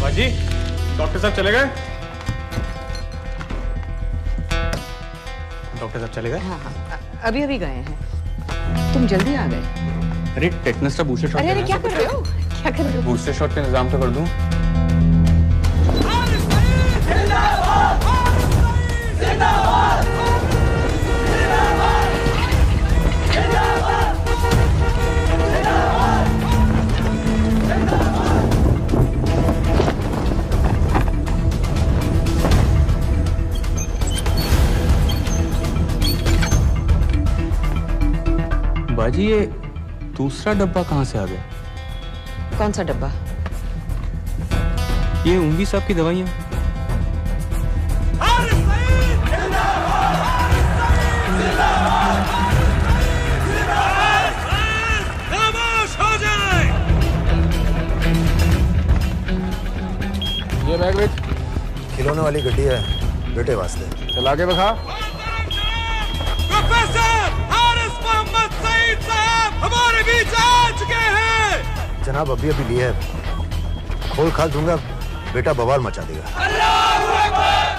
बाजी, डॉक्टर साहब चले गए? डॉक्टर साहब चले गए? हाँ हाँ, अभी अभी गए हैं। तुम जल्दी आ गए। अरे टेटनस का बूस्टर शॉट। अरे क्या कर रहे हो? क्या कर रहे हो? बूस्टर शॉट का इंतजाम तो कर दूं। बाजी, ये दूसरा डब्बा कहाँ से आ गया? कौन सा डब्बा? ये उंगी साहब की दवाइयाँ। ये बैग बेच। खिलौने वाली गड्डी है बेटे वास्ते। चला के बखा। हमारे बीच आ चुके हैं। जनाब अभी अभी लिए है, खोल खाल दूंगा बेटा बवाल मचा देगा।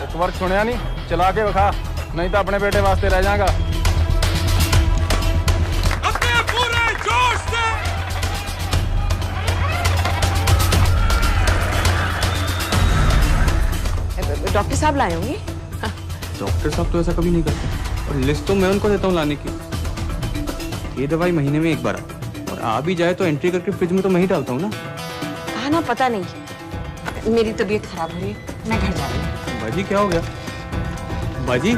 एक बार सुनिया नहीं, चला के बखा, नहीं तो अपने बेटे वास्ते रह जाएगा। अपने पूरे जोश से। डॉक्टर साहब लाए होंगे। डॉक्टर साहब तो ऐसा कभी नहीं करते, और लिस्ट तो मैं उनको देता हूँ लाने की। ये दवाई महीने में एक बार आती, और आ भी जाए तो एंट्री करके फ्रिज में तो मैं ही डालता हूँ ना। कहा ना, पता नहीं, मेरी तबीयत खराब हो रही है, मैं घर जा रही हूँ। बाजी क्या हो गया? बाजी,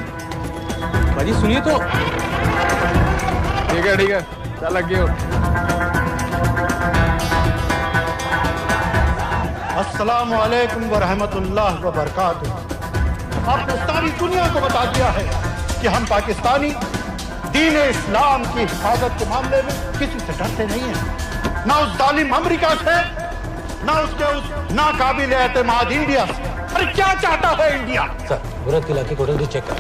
बाजी सुनिए तो। ठीक है चल लग गए। अस्सलाम वालेकुम व रहमतुल्लाह व बरकातुहू। आपने सारी दुनिया को बता दिया है कि हम पाकिस्तानी दीन इस्लाम की हिफाजत के मामले में किसी से डरते नहीं हैं, ना उस जालिम अमेरिका से, ना उसके उस नाकाबिल एतमाद इंडिया से। अरे क्या चाहता है इंडिया? सर बुरत के इलाके को चेक कर।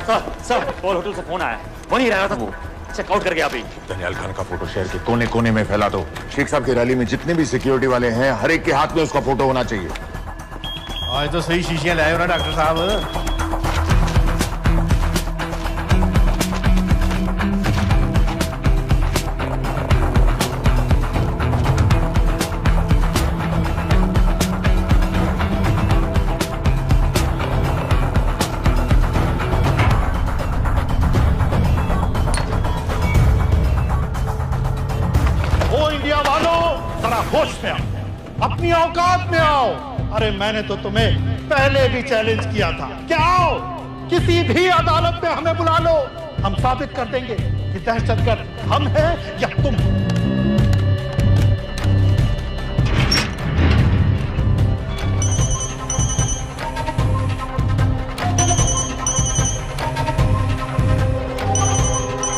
सर पॉल होटल से फोन आया, वहीं रह रहा था वो, चेकआउट कर गया अभी। दनियाल खान का फोटो शहर के कोने कोने में फैला दो। शेख साहब की रैली में जितने भी सिक्योरिटी वाले हैं, हर एक के हाथ में उसका फोटो होना चाहिए। आज तो सही शीशियां लाए हो ना डॉक्टर साहब। होश में आओ, अपनी औकात में आओ। अरे मैंने तो तुम्हें पहले भी चैलेंज किया था कि आओ किसी भी अदालत में हमें बुला लो, हम साबित कर देंगे कि दहशतगर्द हम हैं या तुम।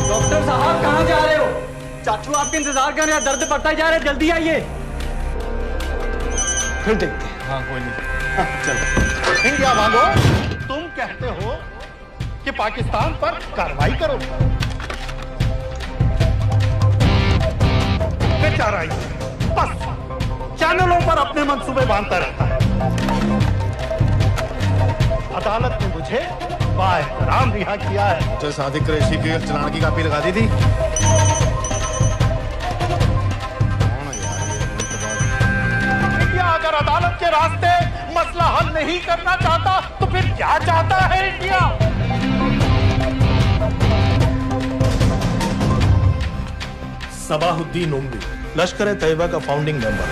डॉक्टर साहब कहाँ जा रहे हो? चाचू आपके इंतजार कर रहे हैं, दर्द बढ़ता जा रहा है, जल्दी आइए। फिर देखते हैं। हाँ कोई नहीं, चलो। इंडिया वालों, तुम कहते हो कि पाकिस्तान पर कार्रवाई करो, बेचारा बस चैनलों पर अपने मंसूबे बांधता रहता है। अदालत ने मुझे बाएहतराम रिहा किया है। तो सादिक कुरैशी के चलान की कापी लगा दी थी। अगर अदालत के रास्ते मसला हल नहीं करना चाहता तो फिर क्या चाहता है इंडिया? सबाहुद्दीन उम्मी, लश्कर-ए-तैयबा का फाउंडिंग मेंबर।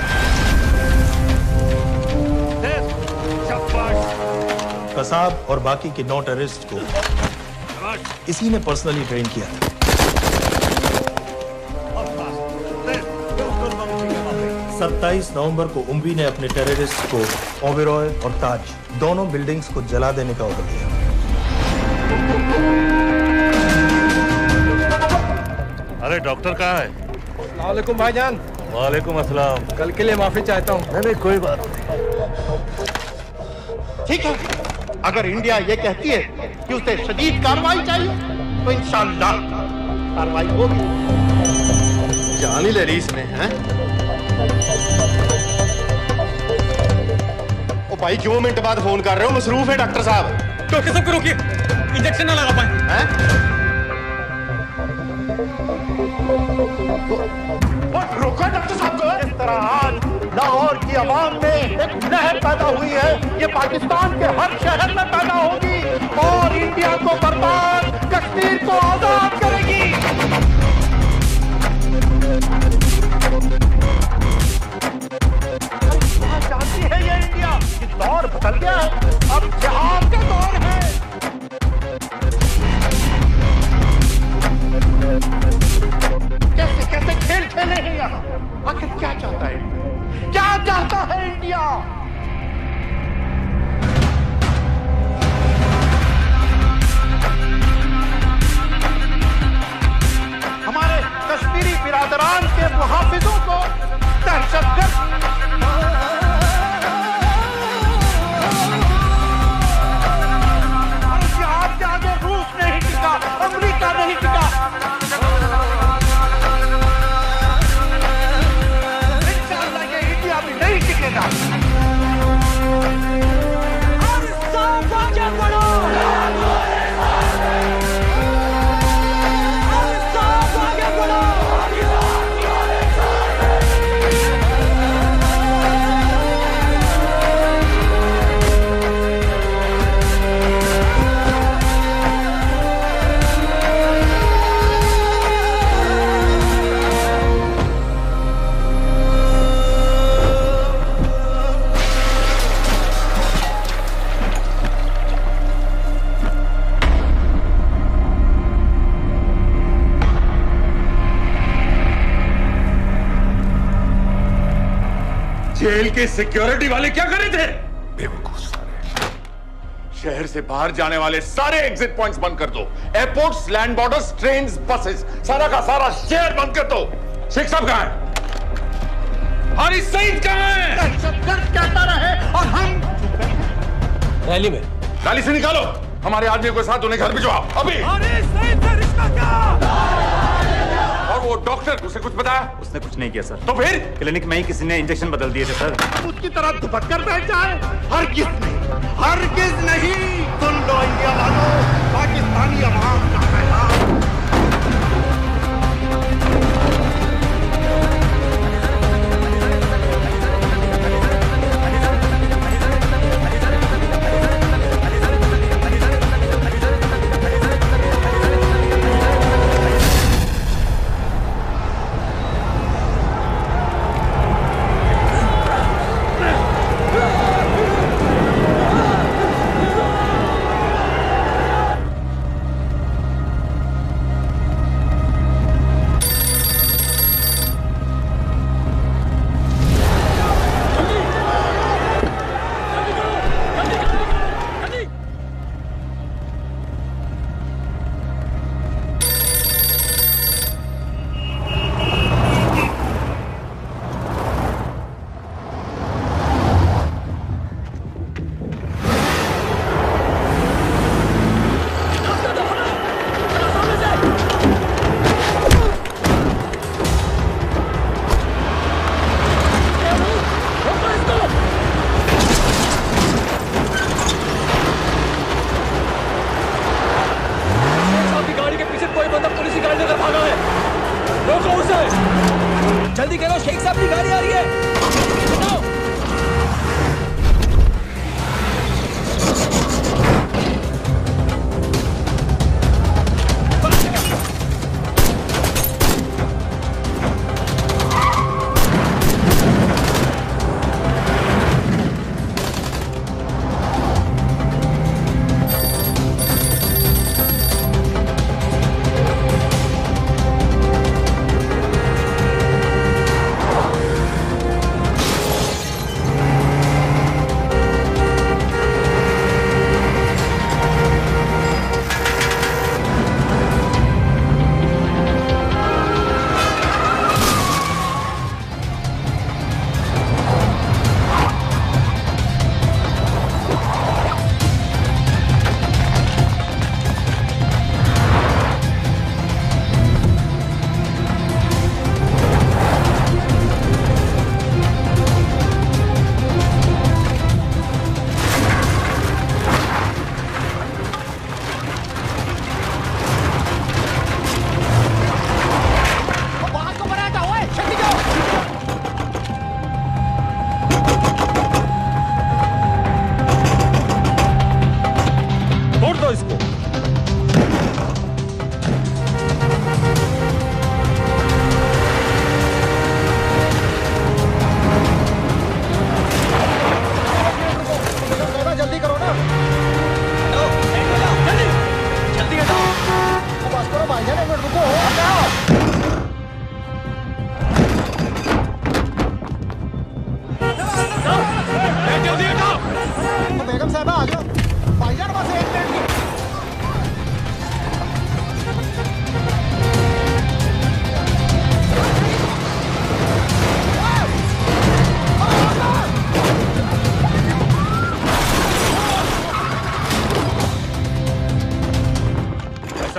कसाब और बाकी के 9 टेररिस्ट को इसी ने पर्सनली ट्रेन किया था। 27 नवंबर को उम्वी ने अपने टेररिस्ट को ओबेरॉय और ताज दोनों बिल्डिंग्स को जला देने का ऑर्डर दिया। अरे डॉक्टर कहाँ है? वालेकुम भाईजान। वालेकुम अस्सलाम। कल के लिए माफी चाहता हूँ। नहीं कोई बात। ठीक है, अगर इंडिया ये कहती है कि उसे शदीद कार्रवाई चाहिए तो इंशाअल्लाह कार्रवाई होगी। जान ही ले ली इसने, हैं? ओ भाई क्यों मिनट बाद फोन कर रहे हो? मसरूफ है डॉक्टर साहब। डॉक्टर साहब को रोकिए, इंजेक्शन ना लगा पाए। रोका डॉक्टर साहब को। इस तरह आज लाहौर की आवाम में एक लहर पैदा हुई है, ये पाकिस्तान के हर शहर में पैदा होगी और इंडिया को बर्बाद, कश्मीर को आजाद करेगी। जानती है ये इंडिया, ये दौर बदल गया है, अब जिहाद का दौर है। कैसे कैसे खेल खेले हैं यहाँ? आखिर क्या चाहता है इंडिया? क्या चाहता है इंडिया? हमारे कश्मीरी बिरादरान के मुहाफिजों को दहशतगर्द और जिहाद के आगे रूस नहीं टिका, अमेरिका नहीं टिका। नहीं टिकेगा। आगे बढ़ो। आगे बढ़ो। जेल के सिक्योरिटी वाले क्या करे थे? बेवकूफ सारे। शहर से बाहर जाने वाले सारे एग्जिट पॉइंट्स बंद कर दो। Airports, land borders, trains, buses, सारा का सारा शहर बंद कर दो। शेख साहब कहां है? हारिस सईद कहां है? दहशतगर्द कहता रहे और हम रैली में। रैली से निकालो हमारे आदमी को साथ, उन्हें घर भिजवाओ अभी। हारिस सईद से रिश्ता क्या? और वो डॉक्टर, उसे कुछ बताया? उसने कुछ नहीं किया सर। तो फिर क्लिनिक में ही किसी ने इंजेक्शन बदल दिए थे सर। उसकी तरह दुपट कर बैठ जाए? हरगिज़ नहीं, हरगिज़ नहीं। सुन लो इंडिया वालों, पाकिस्तानी अवाम का पैगाम।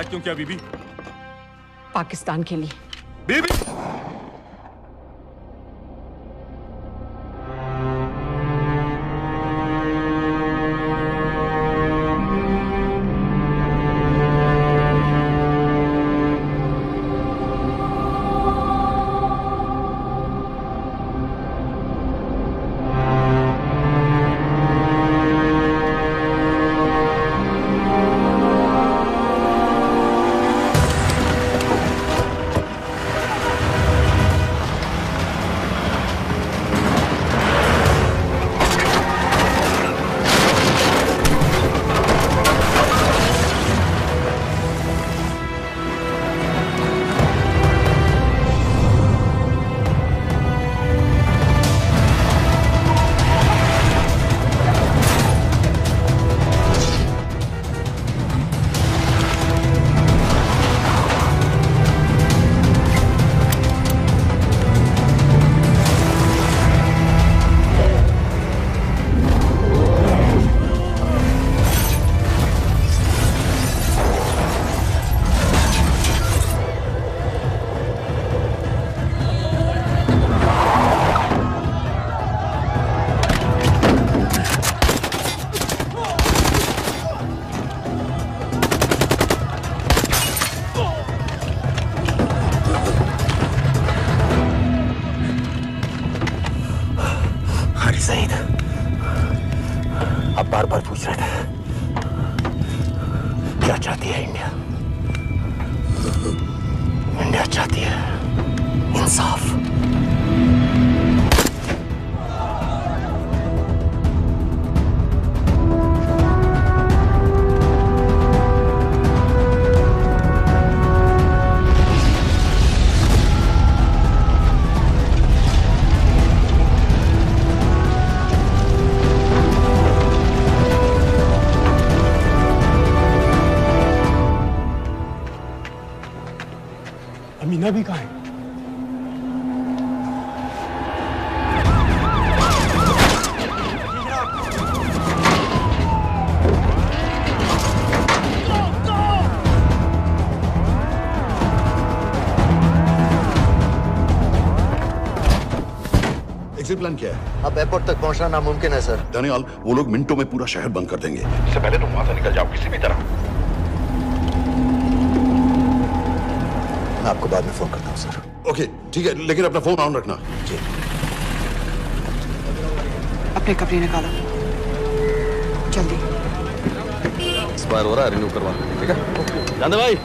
क्यों किया बीबी? पाकिस्तान के लिए। बीबी सईद, आप बार बार पूछ रहे थे क्या चाहती है इंडिया? इंडिया चाहती है इंसाफ। अमीना भी कहाँ है? एग्जिट प्लान क्या है? अब एयरपोर्ट तक पहुंचना नामुमकिन है सर। दानियाल, वो लोग मिनटों में पूरा शहर बंद कर देंगे। इससे पहले तुम वहां से निकल जाओ किसी भी तरह। मैं आपको बाद में फोन करता हूँ सर। ओके ठीक है, लेकिन अपना फोन ऑन रखना। जी। अपने कपड़े निकालो जल्दी। एक्सपायर हो रहा है, रिन्यू करवा। ठीक है जानते भाई।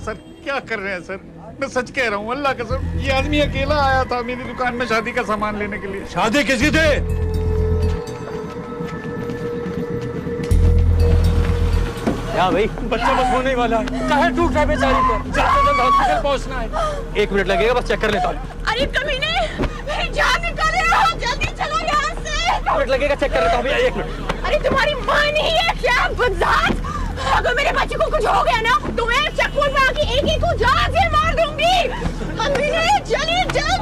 सर क्या कर रहे हैं सर? मैं सच कह रहा हूँ, अल्लाह कसम, ये आदमी अकेला आया था मेरी दुकान में शादी का सामान लेने के लिए। शादी किसकी थी? क्या भाई? बच्चा बस होने वाला है। कहाँ टूट रहा है बेचारी पर? जल्द से जल्द हॉस्पिटल पहुंचना है। 1 मिनट लगेगा, बस चेक कर लेता हूँ। अरे कमीने, मेरी जान निकाल रहे हो, जल्दी चलो यहाँ से। 1 मिनट लगेगा, चेक कर लेता हूँ भैया, 1 मिनट। अरे तुम्हारी माँ नहीं है क्या बदजात? अगर मेरे बच्चे को कुछ हो गया ना तो मैं चक्कू में आके एक को जान से मार दूंगी। कमीने चलिए जल्द।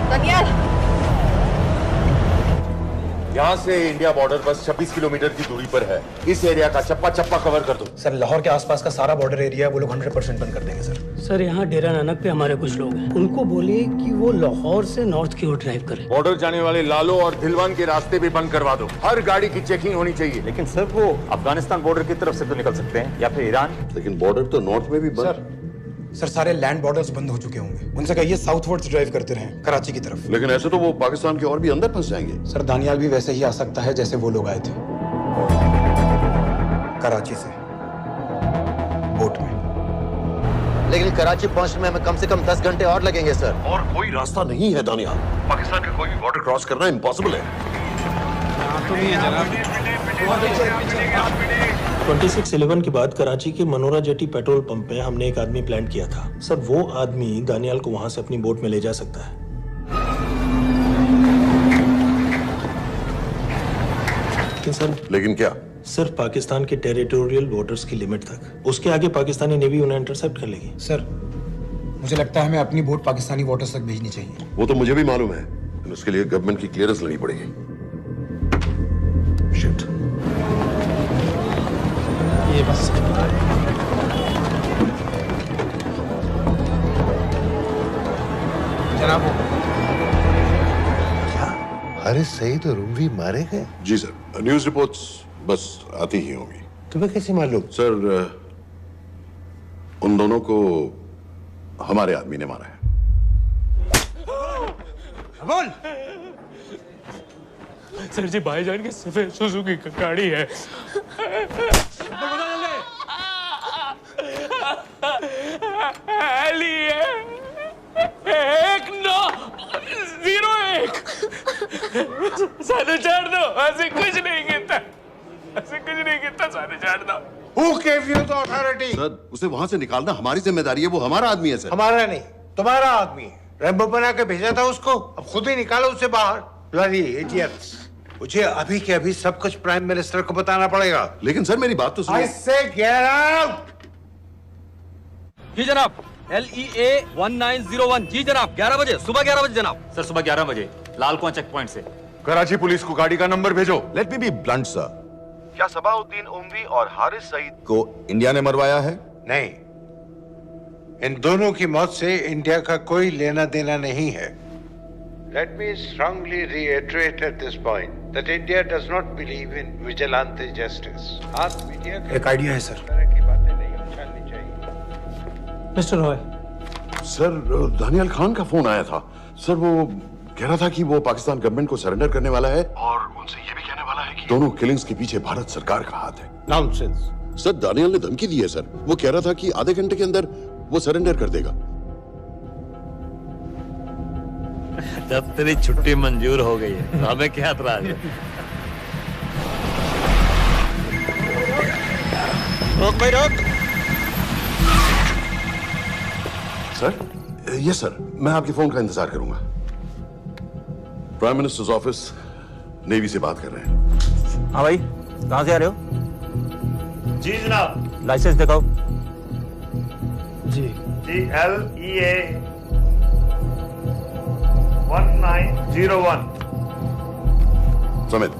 दानियाल, यहाँ से इंडिया बॉर्डर बस 26 किलोमीटर की दूरी पर है। इस एरिया का चप्पा चप्पा कवर कर दो। सर लाहौर के आसपास का सारा बॉर्डर एरिया वो लोग 100% बंद कर देंगे सर। सर यहाँ डेरा नानक पे हमारे कुछ लोग हैं, उनको बोलिए कि वो लाहौर से नॉर्थ की ओर ड्राइव करें। बॉर्डर जाने वाले लालो और धिलवान के रास्ते भी बंद करवा दो। हर गाड़ी की चेकिंग होनी चाहिए। लेकिन सर वो अफगानिस्तान बॉर्डर की तरफ से तो निकल सकते हैं, या फिर ईरान। लेकिन बॉर्डर तो नॉर्थ में भी बंद। सर सारे लैंड बॉर्डर्स बंद हो चुके होंगे, उनसे कहिए साउथवर्ड्स ड्राइव करते रहें कराची की तरफ। लेकिन ऐसे तो वो पाकिस्तान के और भी अंदर फंस जाएंगे। सर दानियाल भी वैसे ही आ सकता है जैसे वो लोग आए थे, कराची से बोट में। लेकिन कराची पहुंचने में हमें कम से कम 10 घंटे और लगेंगे सर। और कोई रास्ता नहीं है दानियाल, पाकिस्तान का कोई भी बॉर्डर क्रॉस करना इम्पॉसिबल है। तो नहीं है जनाब। 26/11 के बाद कराची के मनोरा जेटी पेट्रोल पंप पे हमने एक आदमी प्लान किया था। सर वो आदमी दानियाल को वहां से अपनी बोट में ले जा सकता है। लेकिन क्या? सिर्फ पाकिस्तान के टेरिटोरियल वाटर्स की लिमिट तक। उसके आगे पाकिस्तानी नेवी उन्हें इंटरसेप्ट कर लेगी। सर मुझे लगता है हमें अपनी बोट पाकिस्तानी वाटर्स तक भेजनी चाहिए। वो तो मुझे भी मालूम है, लेकिन उसके लिए गवर्नमेंट की क्लियरेंस लेनी पड़ेगी। शिट। ये बस जनाब हारिस सईद और रुमवी मारे गए? जी सर, न्यूज़ रिपोर्ट्स बस आती ही होंगी। तुम्हें कैसे मालूम? सर उन दोनों को हमारे आदमी ने मारा है। बोल। सर जी भाईजान की सफेद सुजुकी की गाड़ी है। एक 901 साढ़े चार दो। ऐसे कुछ नहीं गिनता, ऐसे कुछ नहीं गिनता। साढ़े चार दो। Who gave you the authority? Sir उसे वहां से निकालना हमारी जिम्मेदारी है। वो हमारा आदमी है सर। हमारा नहीं, तुम्हारा आदमी है। रैम्बो बना के भेजा था उसको, अब खुद ही निकालो उसे बाहर। Bloody idiots! मुझे अभी के अभी सब कुछ प्राइम मिनिस्टर को बताना पड़ेगा। लेकिन सर मेरी बात तो सुनो। I say get out! जी जनाब। LEA 1901। जी जनाब, 11 बजे, सुबह 11 बजे जनाब। सर सुबह 11 बजे लाल कुआं चेक पॉइंट से। कराची पुलिस को गाड़ी का नंबर भेजो। Let me be blunt sir. क्या सबाउद्दीन उमवी और हारिस सईद को इंडिया ने मरवाया है? नहीं, इन दोनों की मौत से इंडिया का कोई लेना देना नहीं है। Let me strongly reiterate at this point that India does not believe in vigilante justice. आप मीडिया एक आइडिया है सर। की बातें नहीं उछालनी चाहिए। मिस्टर रॉय। सर दानियाल खान का फोन आया था। सर वो कह रहा था कि वो पाकिस्तान गवर्नमेंट को सरेंडर करने वाला है और उनसे ये भी कहने वाला है कि दोनों किलिंग्स के पीछे भारत सरकार का हाथ है। नॉनसेंस। सर दानियाल ने धमकी दी है सर। वो कह रहा था कि आधे घंटे के अंदर वो सरेंडर कर देगा। जब तेरी छुट्टी मंजूर हो गई है तो हमें क्या एतराज है? रोक भाई रोक। सर यस सर, मैं आपके फोन का इंतजार करूंगा। प्राइम मिनिस्टर्स ऑफिस नेवी से बात कर रहे हैं। हाँ भाई, कहाँ से आ रहे हो? जी जनाब। लाइसेंस दिखाओ। जी LEA 1901। Samit.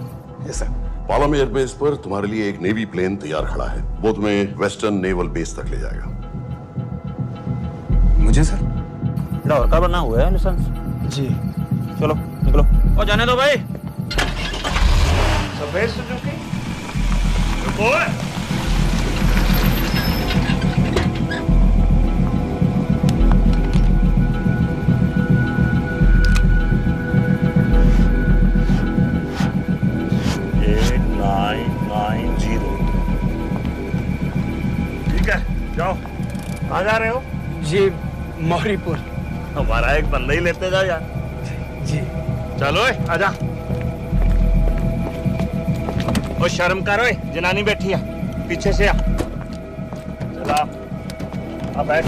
Yes sir. Palam airbase पर तुम्हारे लिए एक नेवी प्लेन तैयार खड़ा है। वो तुम्हें वेस्टर्न नेवल बेस तक ले जाएगा। मुझे सर? लाहौर का बना हुआ है लाइसेंस। जी चलो निकलो। और जाने दो भाई। सफेद सुजुकी। रुको। 8990। ठीक है, जाओ। कहाँ जा रहे हो? जी मौरीपुर। हमारा एक बंदा ही लेते जाओ यार। जी चलो आजा। और शर्म कर ओए, जनानी बैठी है पीछे से आ। चला अब बैठ।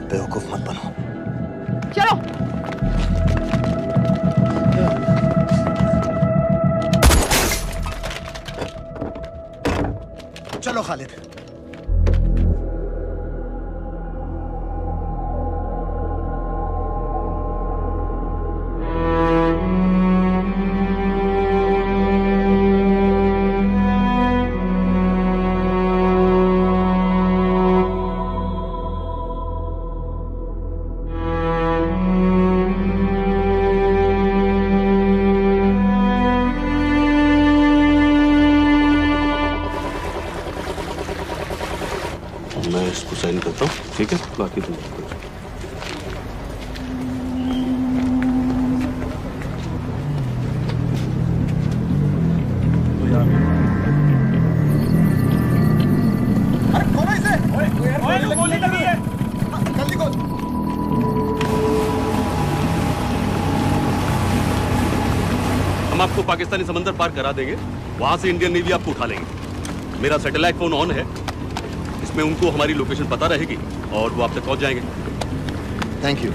बेवकूफ मत बनो। चलो। चलो खालिद। मैं इसको साइन करता हूँ, ठीक है? बाकी तुम अरे खोलो इसे। गोली लगी है। जल्दी खोल। हम आपको पाकिस्तानी समंदर पार करा देंगे, वहां से इंडियन नेवी आपको उठा लेंगे। मेरा सैटेलाइट फोन ऑन है, इसमें उनको हमारी लोकेशन पता रहेगी और वो आप तक पहुंच जाएंगे। Thank you.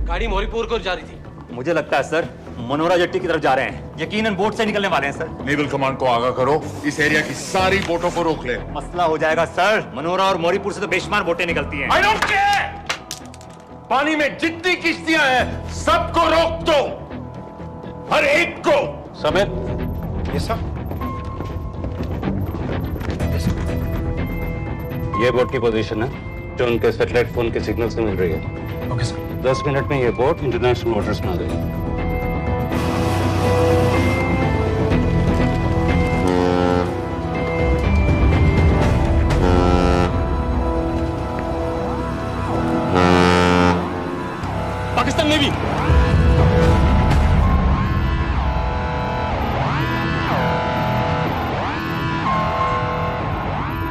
गाड़ी मोरीपुर को जा रही थी। मुझे लगता है सर मनोरा जेट्टी की तरफ जा रहे हैं, यकीनन बोट से निकलने वाले हैं सर। नेवल कमांड को आगाह करो, इस एरिया की सारी बोटों को रोक ले। मसला हो जाएगा सर, मनोरा और मोरीपुर से तो बेशुमार बोटें निकलती हैं। I don't care! पानी में जितनी किश्तियां हैं सबको रोक दो, हर एक को। समेत ये सब ये बोट की पोजीशन है जो उनके सैटेलाइट फोन के सिग्नल से मिल रही है। Okay sir. 10 मिनट में ये बोट इंटरनेशनल वाटर्स में आ जाएगी। पाकिस्तान नेवी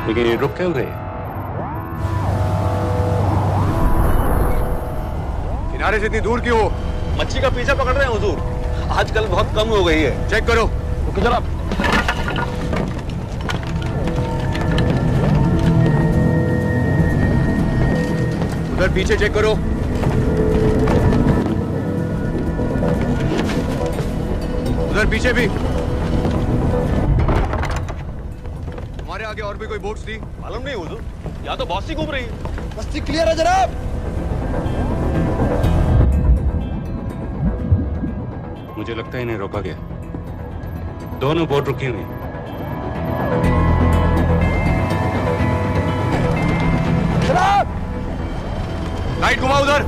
लेकिन ये रुक क्यों गए? किनारे से इतनी दूर क्यों? मच्छी का पीछा पकड़ रहे हैं हुजूर, आजकल बहुत कम हो गई है। चेक करो। रुको जरा। उधर पीछे चेक करो। उधर पीछे भी। हमारे आगे और भी कोई बोट्स थी? मालूम नहीं हुजूर, यहाँ तो बहुत सी घूम रही है। बस्ती क्लियर है जनाब। मुझे लगता है इन्हें रोका गया, दोनों बोट रुकी हुई। जनाब लाइट घुमाओ उधर।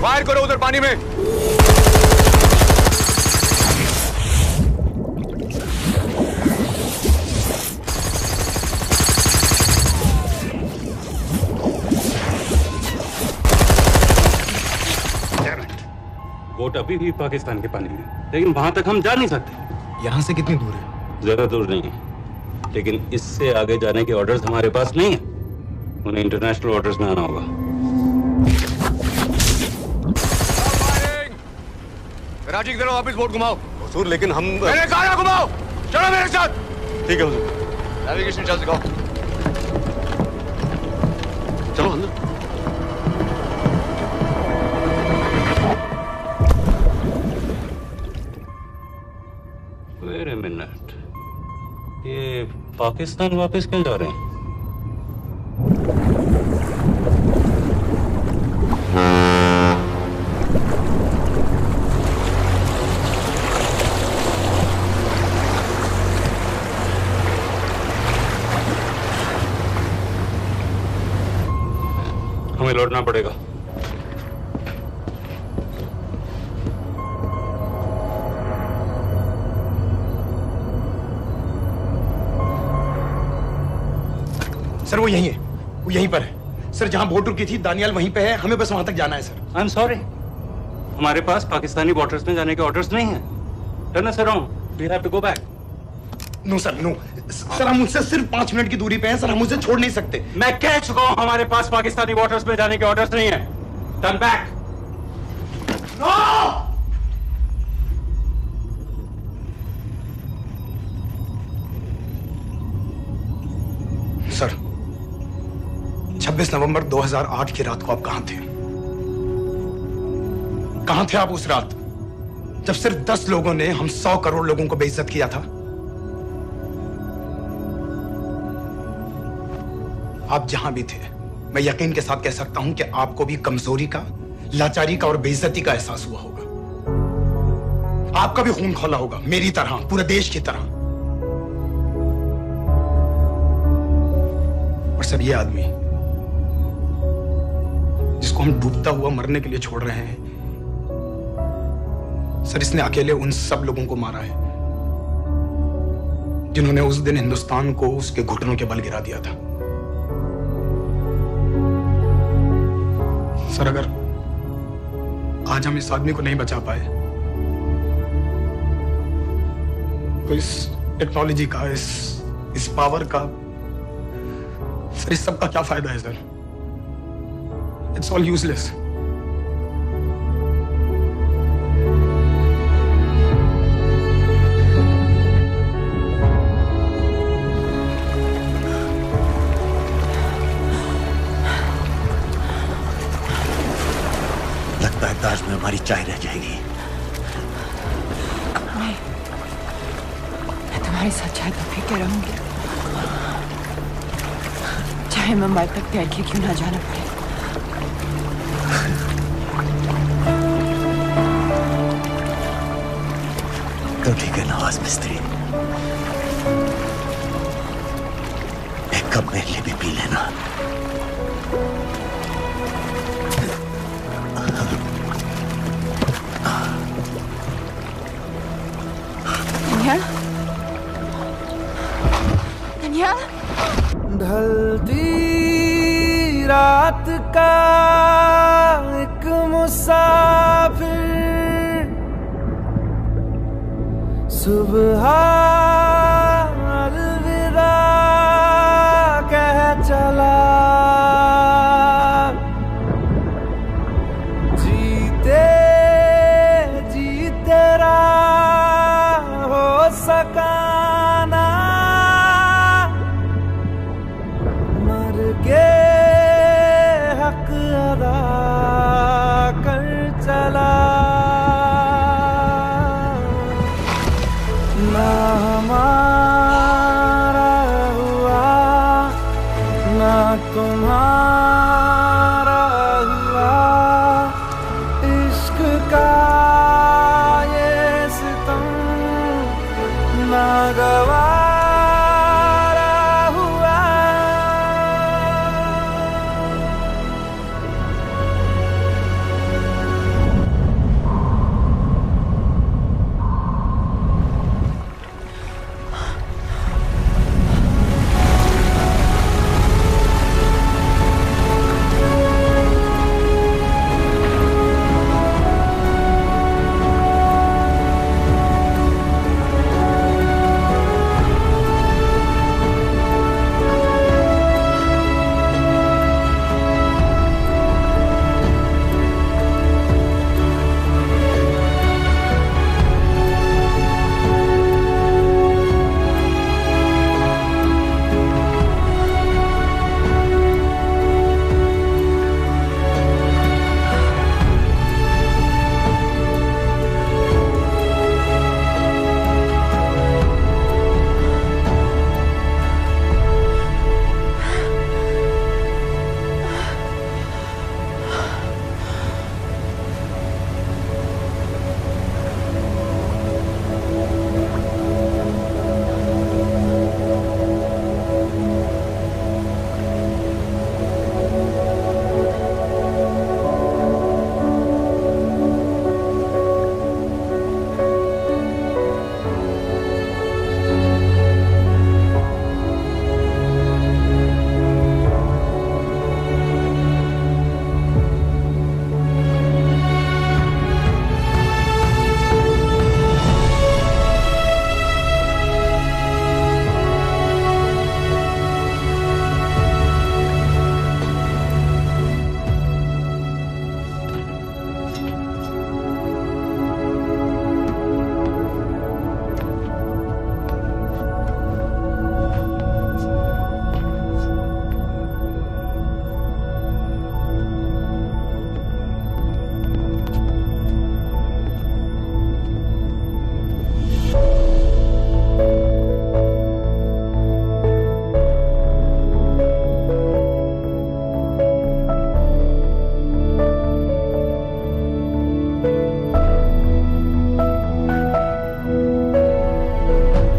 फायर करो उधर पानी में। बोट अभी भी पाकिस्तान के पानी में, लेकिन वहां तक हम जा नहीं सकते। यहाँ से कितनी दूर है? ज्यादा दूर नहीं है, लेकिन इससे आगे जाने के ऑर्डर्स हमारे पास नहीं है। उन्हें इंटरनेशनल वाटर्स में आना होगा। कराची की तरफ वापस बोट घुमाओ। हुजूर लेकिन हम मैंने कहा ना घुमाओ। चलो मेरे साथ। ठीक है हुजूर। नेविगेशन चार्ज दिखाओ। चलो अंदर। वेट अ मिनट, ये पाकिस्तान वापस क्यों जा रहे हैं? हमें लौटना पड़ेगा। सर वो यहीं है, वो यहीं पर है। सर जहां बोट रुकी थी दानियाल वहीं पे है, हमें बस वहां तक जाना है सर। आई एम सॉरी, हमारे पास पाकिस्तानी वाटर्स में जाने के ऑर्डर्स नहीं है। Turn us around, we have to go back. No sir no sir, हम मुझसे सिर्फ 5 मिनट की दूरी पे हैं सर, हम मुझे छोड़ नहीं सकते। मैं कह चुका हूं हमारे पास पाकिस्तानी वाटर्स में जाने के ऑर्डर्स नहीं है। Turn back. सर 26 नवंबर 2008 की रात को आप कहां थे? कहां थे आप उस रात जब सिर्फ 10 लोगों ने हम 100 करोड़ लोगों को बेइज्जत किया था? आप जहां भी थे, मैं यकीन के साथ कह सकता हूं कि आपको भी कमजोरी का, लाचारी का और बेइज्जती का एहसास हुआ होगा। आपका भी खून खौला होगा, मेरी तरह, पूरे देश की तरह। और सर ये आदमी जिसको हम डूबता हुआ मरने के लिए छोड़ रहे हैं, सर इसने अकेले उन सब लोगों को मारा है जिन्होंने उस दिन हिंदुस्तान को उसके घुटनों के बल गिरा दिया था। सर अगर आज हम इस आदमी को नहीं बचा पाए तो इस टेक्नोलॉजी का, इस पावर का, सर इस सब का क्या फायदा है सर? It's all useless. लगता है ताज में हमारी चाय रह जाएगी। नहीं, मैं तुम्हारी साथ चाय तो पी के रहूंगी, चाहे मैं मर तक तैर के क्यों ना जाना पड़े। तो ठीक है नवाज मिस्त्री, एक कप मेरे लिए भी पी लेना। ढलती रात का एक मुसाफिर सुबह अलविदा कह चला, जीते जी तेरा हो सका हक अदा कर चला, ना हमारा हुआ ना तुम्हारा हुआ, इश्क का ये सितम ना गवा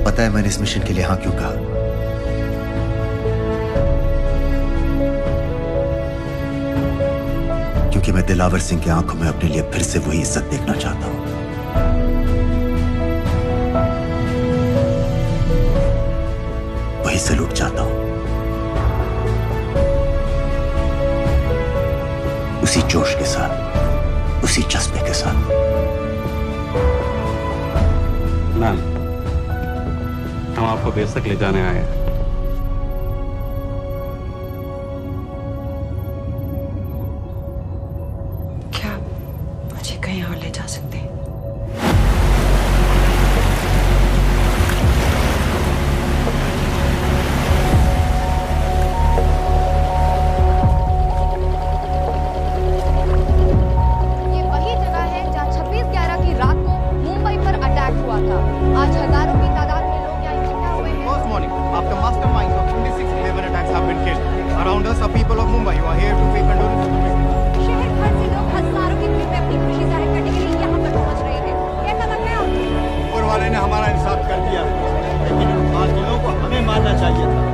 पता है मैंने इस मिशन के लिए हाँ क्यों कहा? कि मैं दिलावर सिंह की आंखों में अपने लिए फिर से वही इज्जत देखना चाहता हूं। वही सलूट चाहता हूं, उसी जोश के साथ, उसी जज्बे के साथ। मैम, हम आपको बेस तक ले जाने आए हैं। क्या मुझे कहीं और ले जा सकते हैं? ये वही जगह है जहां 26/11 की रात को मुंबई पर अटैक हुआ था। आज हजारों की तादाद में लोग यहाँ इकट्ठा हुए हैं। First morning, after masterminds of 26/11 attacks have been killed, around us are people of Mumbai who are here to pay condolences to victims. शहर भर से लोग हजारों की भीड़ में अपनी खुशी जाहिर करने के लिए यहाँ पर पहुँच रहे हैं। कैसा लग रहा है आपको? ऊपर वाले ने हमारा इंसाफ कर दिया, लेकिन उन कातिलों को हमें मारना चाहिए था।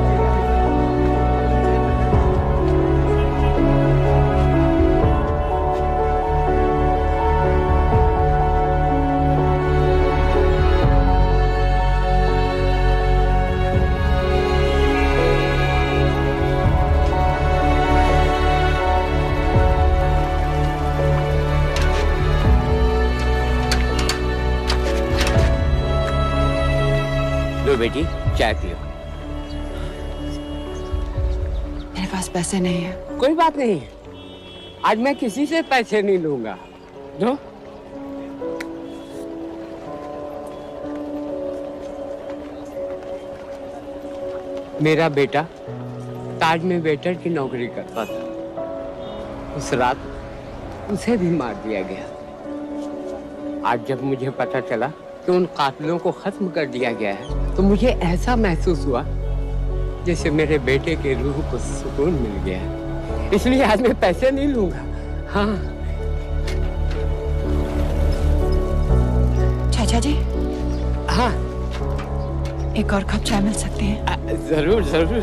लो बेटी, चाय पियो। मेरे पास पैसे नहीं है। कोई बात नहीं, आज मैं किसी से पैसे नहीं लूंगा। जो मेरा बेटा ताज में वेटर की नौकरी करता था, उस रात उसे भी मार दिया गया। आज जब मुझे पता चला कि उन कातिलों को खत्म कर दिया गया है, तो मुझे ऐसा महसूस हुआ जैसे मेरे बेटे के रूह को सुकून मिल गया है। इसलिए आज मैं पैसे नहीं लूंगा। हाँ चाचा जी। हाँ, एक और कप चाय मिल सकती है? जरूर जरूर।